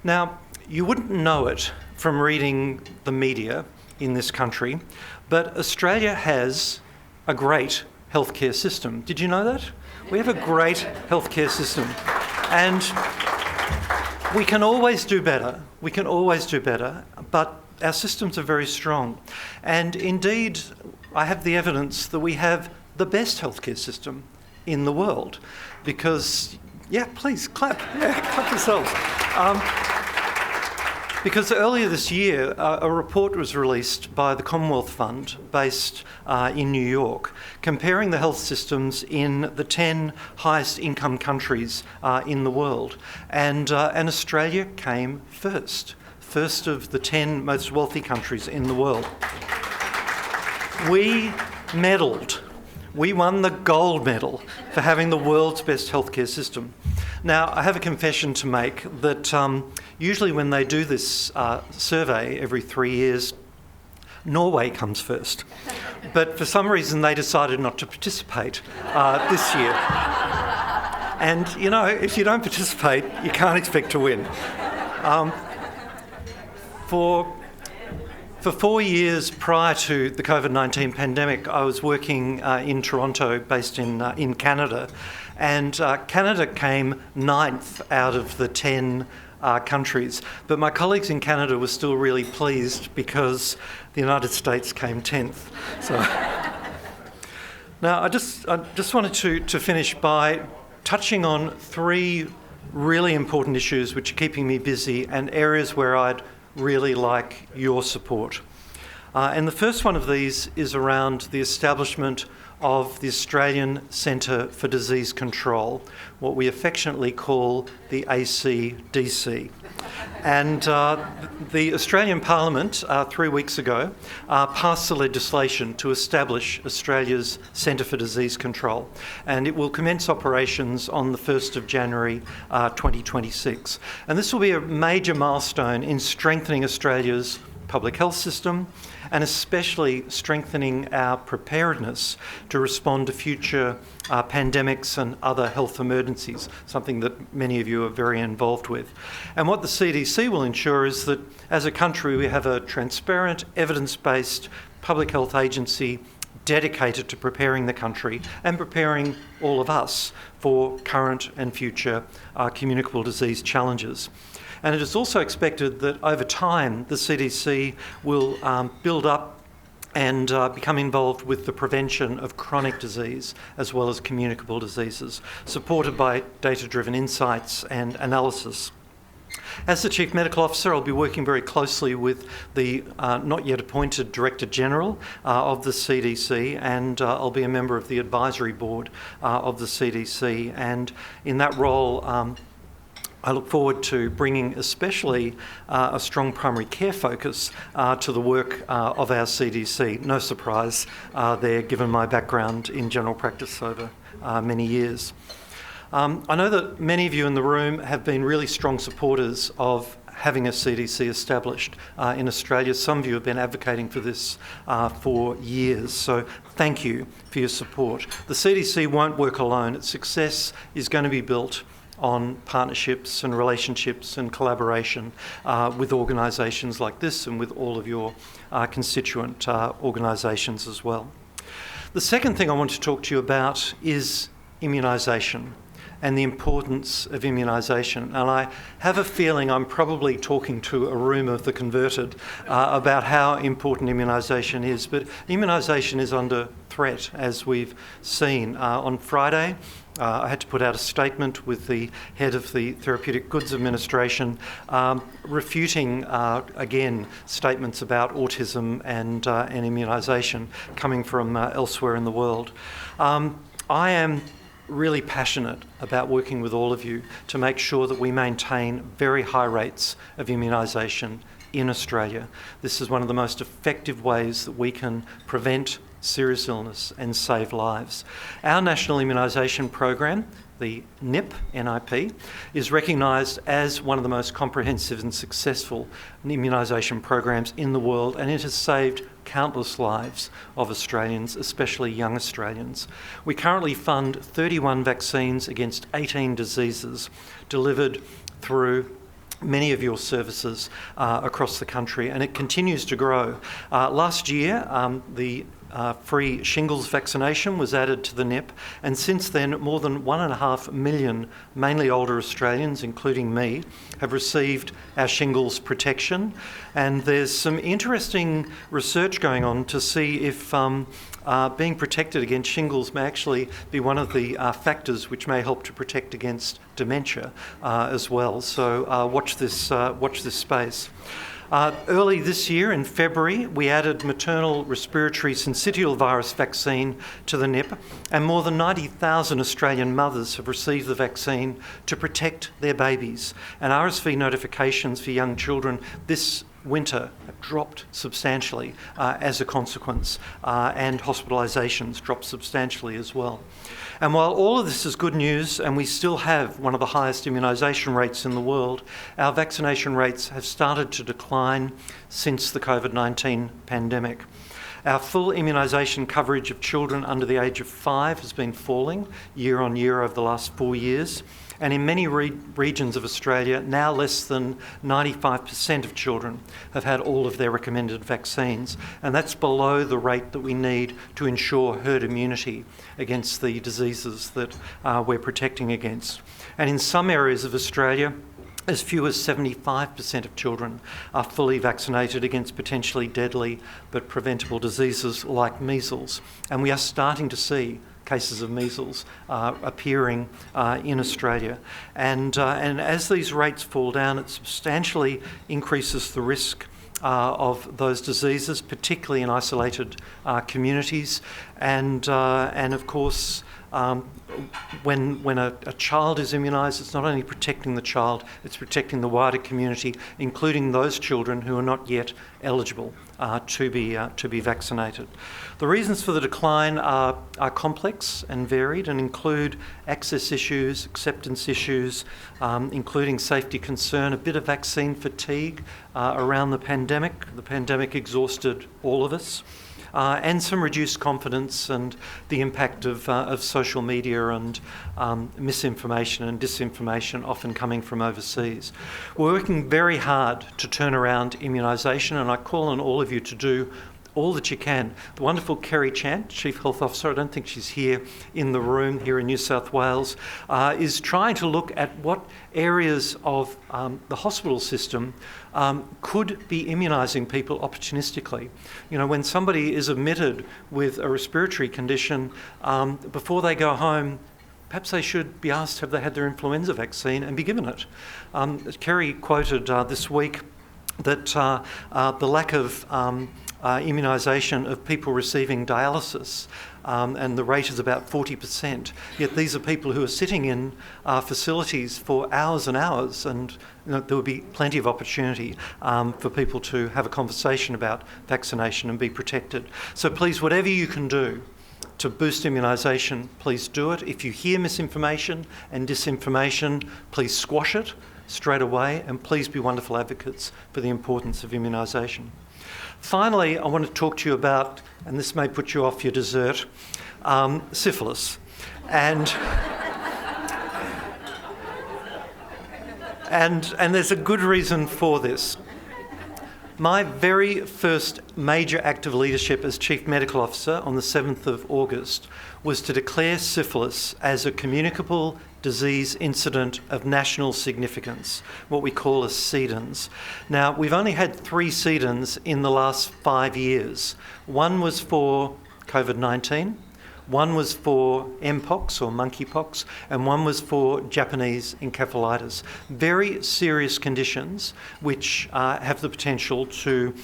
Now, you wouldn't know it from reading the media in this country, but Australia has a great healthcare system. Did you know that? We have a great healthcare system, and we can always do better. We can always do better, but our systems are very strong. And indeed, I have the evidence that we have the best healthcare system in the world, because, yeah, please clap. Yeah, clap yourselves. Because earlier this year, a report was released by the Commonwealth Fund based in New York, comparing the health systems in the 10 highest income countries in the world. And Australia came first of the 10 most wealthy countries in the world. We medalled. We won the gold medal for having the world's best healthcare system. Now, I have a confession to make that usually when they do this survey every 3 years, Norway comes first. But for some reason, they decided not to participate this year. And, you know, if you don't participate, you can't expect to win. For 4 years prior to the COVID-19 pandemic, I was working in Toronto, based in Canada, and Canada came 9th out of the 10 countries. But my colleagues in Canada were still really pleased because the United States came 10th. So now I just wanted to finish by touching on 3 really important issues which are keeping me busy and areas where I'd really like your support. And the first one of these is around the establishment of the Australian Centre for Disease Control, what we affectionately call the ACDC. And the Australian Parliament 3 weeks ago passed the legislation to establish Australia's Centre for Disease Control, and it will commence operations on the 1st of January 2026. And this will be a major milestone in strengthening Australia's public health system and especially strengthening our preparedness to respond to future pandemics and other health emergencies, something that many of you are very involved with. And what the CDC will ensure is that as a country we have a transparent, evidence-based public health agency dedicated to preparing the country and preparing all of us for current and future communicable disease challenges. And it is also expected that over time the CDC will build up and become involved with the prevention of chronic disease as well as communicable diseases, supported by data-driven insights and analysis. As the Chief Medical Officer, I'll be working very closely with the not yet appointed Director General of the CDC, and I'll be a member of the Advisory Board of the CDC. And in that role, I look forward to bringing especially a strong primary care focus to the work of our CDC. No surprise there, given my background in general practice over many years. I know that many of you in the room have been really strong supporters of having a CDC established in Australia. Some of you have been advocating for this for years, so thank you for your support. The CDC won't work alone. Its success is going to be built on partnerships and relationships and collaboration with organisations like this and with all of your constituent organisations as well. The second thing I want to talk to you about is immunisation and the importance of immunisation. And I have a feeling I'm probably talking to a room of the converted about how important immunisation is, but immunisation is under threat, as we've seen. On Friday, I had to put out a statement with the head of the Therapeutic Goods Administration refuting, again, statements about autism and immunisation coming from elsewhere in the world. I am really passionate about working with all of you to make sure that we maintain very high rates of immunisation in Australia. This is one of the most effective ways that we can prevent serious illness and save lives. Our National Immunisation Program, the NIP, is recognised as one of the most comprehensive and successful immunisation programs in the world, and it has saved countless lives of Australians, especially young Australians. We currently fund 31 vaccines against 18 diseases delivered through many of your services across the country, and it continues to grow. Last year, the free shingles vaccination was added to the NIP, and since then more than 1.5 million, mainly older Australians, including me, have received our shingles protection. And there's some interesting research going on to see if being protected against shingles may actually be one of the factors which may help to protect against dementia as well. So watch this space. Early this year, in February, we added maternal respiratory syncytial virus vaccine to the NIP, and more than 90,000 Australian mothers have received the vaccine to protect their babies. And RSV notifications for young children this winter have dropped substantially as a consequence, and hospitalisations dropped substantially as well. And while all of this is good news, and we still have one of the highest immunisation rates in the world, our vaccination rates have started to decline since the COVID-19 pandemic. Our full immunisation coverage of children under the age of 5 has been falling year on year over the last 4 years. And in many regions of Australia, now less than 95% of children have had all of their recommended vaccines. And that's below the rate that we need to ensure herd immunity against the diseases that we're protecting against. And in some areas of Australia, as few as 75% of children are fully vaccinated against potentially deadly but preventable diseases like measles. And we are starting to see cases of measles appearing in Australia. And as these rates fall down, it substantially increases the risk of those diseases, particularly in isolated communities. And of course, when a child is immunised, it's not only protecting the child, it's protecting the wider community, including those children who are not yet eligible to be vaccinated. The reasons for the decline are complex and varied and include access issues, acceptance issues, including safety concern, a bit of vaccine fatigue around the pandemic. The pandemic exhausted all of us. And some reduced confidence and the impact of social media and misinformation and disinformation often coming from overseas. We're working very hard to turn around immunisation, and I call on all of you to do all that you can. The wonderful Kerry Chant, Chief Health Officer, I don't think she's here in the room here in New South Wales, is trying to look at what areas of the hospital system could be immunising people opportunistically. You know, when somebody is admitted with a respiratory condition, before they go home, perhaps they should be asked have they had their influenza vaccine and be given it. Kerry quoted this week that the lack of immunisation of people receiving dialysis, and the rate is about 40%. Yet these are people who are sitting in facilities for hours and hours, and there would be plenty of opportunity for people to have a conversation about vaccination and be protected. So please, whatever you can do to boost immunisation, please do it. If you hear misinformation and disinformation, please squash it straight away, and please be wonderful advocates for the importance of immunisation. Finally, I want to talk to you about, and this may put you off your dessert, syphilis. And there's a good reason for this. My very first major act of leadership as Chief Medical Officer on the 7th of August was to declare syphilis as a communicable disease incident of national significance, what we call a SEDINS. Now, we've only had 3 SEDINS in the last 5 years. One was for COVID-19, one was for Mpox or monkeypox, and one was for Japanese encephalitis. Very serious conditions which have the potential to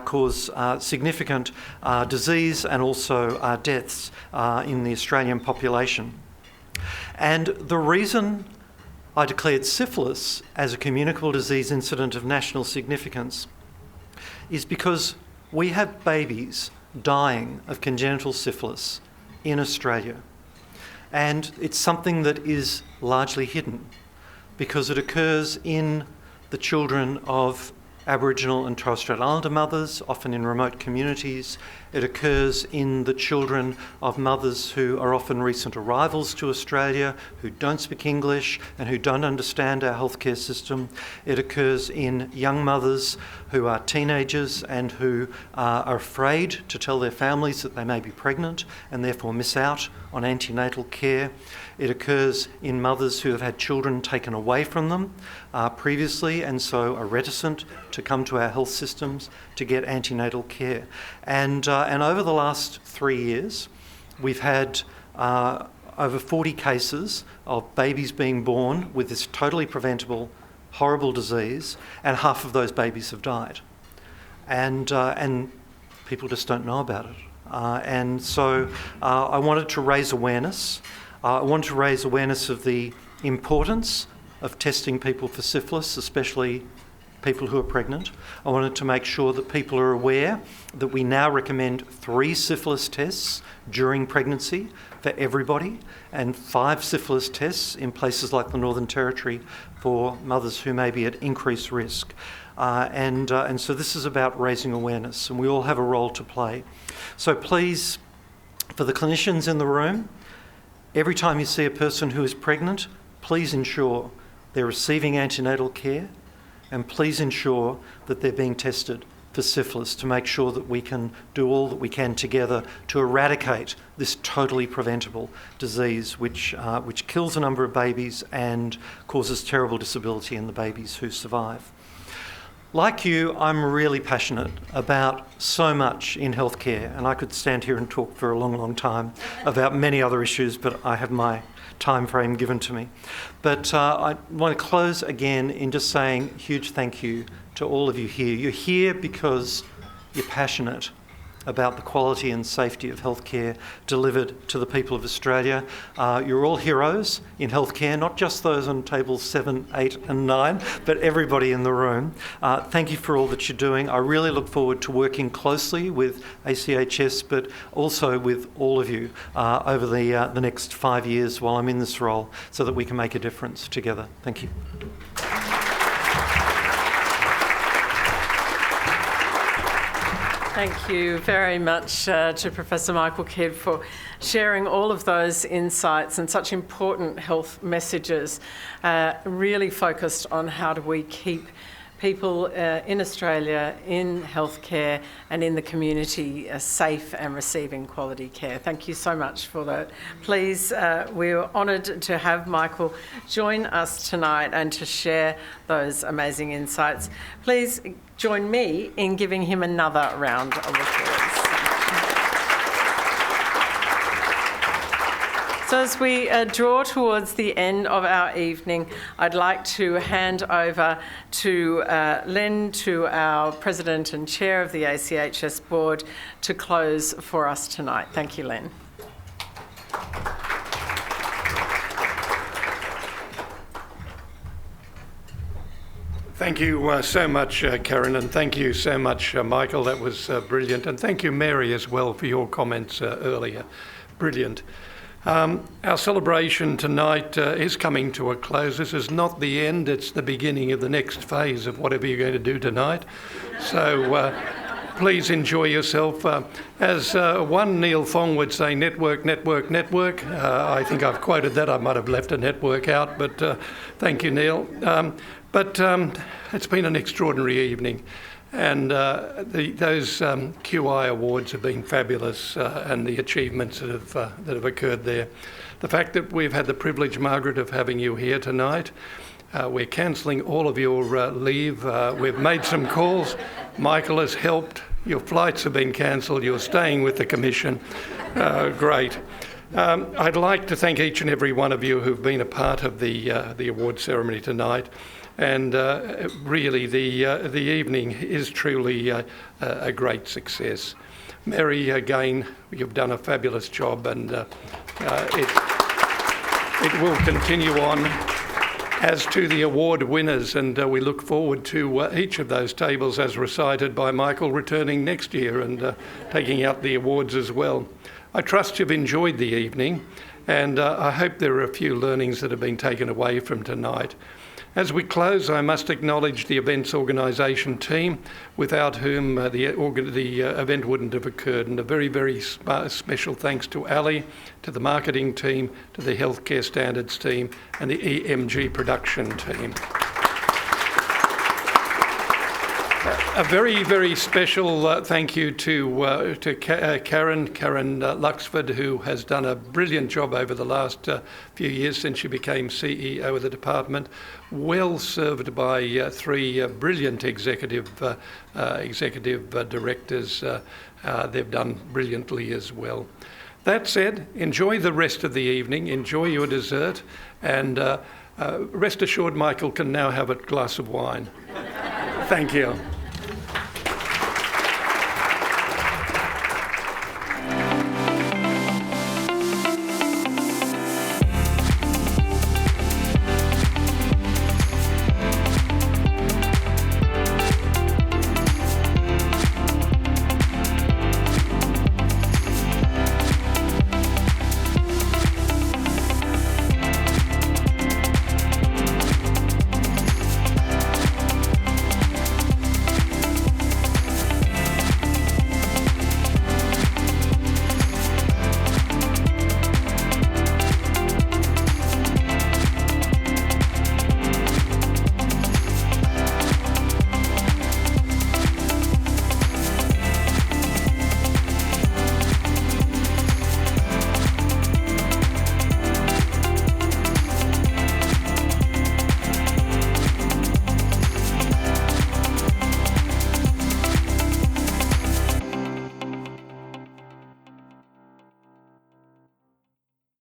cause significant disease and also deaths in the Australian population. And the reason I declared syphilis as a communicable disease incident of national significance is because we have babies dying of congenital syphilis in Australia. And it's something that is largely hidden because it occurs in the children of Aboriginal and Torres Strait Islander mothers, often in remote communities. It occurs in the children of mothers who are often recent arrivals to Australia, who don't speak English and who don't understand our healthcare system. It occurs in young mothers who are teenagers and who are afraid to tell their families that they may be pregnant and therefore miss out on antenatal care. It occurs in mothers who have had children taken away from them previously and so are reticent to come to our health systems to get antenatal care. And over the last 3 years, we've had over 40 cases of babies being born with this totally preventable, horrible disease, and half of those babies have died. And people just don't know about it. And so I wanted to raise awareness. I wanted to raise awareness of the importance of testing people for syphilis, especially people who are pregnant. I wanted to make sure that people are aware that we now recommend 3 syphilis tests during pregnancy for everybody, and 5 syphilis tests in places like the Northern Territory for mothers who may be at increased risk. And so this is about raising awareness, and we all have a role to play. So please, for the clinicians in the room, every time you see a person who is pregnant, please ensure they're receiving antenatal care, and please ensure that they're being tested for syphilis to make sure that we can do all that we can together to eradicate this totally preventable disease which kills a number of babies and causes terrible disability in the babies who survive. Like you, I'm really passionate about so much in healthcare, and I could stand here and talk for a long, long time about many other issues, but I have my time frame given to me. But I want to close again in just saying a huge thank you to all of you here. You're here because you're passionate about the quality and safety of healthcare delivered to the people of Australia. You're all heroes in healthcare, not just those on tables 7, 8 and 9, but everybody in the room. Thank you for all that you're doing. I really look forward to working closely with ACHS, but also with all of you over the next 5 years while I'm in this role, so that we can make a difference together. Thank you. Thank you very much to Professor Michael Kidd for sharing all of those insights and such important health messages, really focused on how do we keep people in Australia in healthcare and in the community safe and receiving quality care. Thank you so much for that. Please, we're honoured to have Michael join us tonight and to share those amazing insights. Please join me in giving him another round of applause. So as we draw towards the end of our evening, I'd like to hand over to Len, to our President and Chair of the ACHS Board, to close for us tonight. Thank you, Len. Thank you so much, Karen, and thank you so much, Michael. That was brilliant. And thank you, Mary, as well, for your comments earlier. Brilliant. Our celebration tonight is coming to a close. This is not the end, it's the beginning of the next phase of whatever you're going to do tonight. So please enjoy yourself. As one Neil Fong would say, network, network, network. I think I've quoted that. I might have left a network out, but thank you, Neil. But it's been an extraordinary evening. And those QI awards have been fabulous, and the achievements that have occurred there. The fact that we've had the privilege, Margaret, of having you here tonight. We're cancelling all of your leave. We've made some calls. Michael has helped. Your flights have been cancelled. You're staying with the Commission. Great. I'd like to thank each and every one of you who've been a part of the award ceremony tonight. And really, the evening is truly a great success. Mary, again, you've done a fabulous job, and it will continue on, as to the award winners, and we look forward to each of those tables, as recited by Michael, returning next year and taking out the awards as well. I trust you've enjoyed the evening, and I hope there are a few learnings that have been taken away from tonight. As we close, I must acknowledge the events organisation team, without whom the event wouldn't have occurred. And a very, very special thanks to Ali, to the marketing team, to the healthcare standards team, and the EMG production team. A very, very special thank you to Karen Luxford, who has done a brilliant job over the last few years since she became CEO of the department. Well served by three brilliant executive directors. They've done brilliantly as well. That said, enjoy the rest of the evening, enjoy your dessert, and rest assured Michael can now have a glass of wine. Thank you.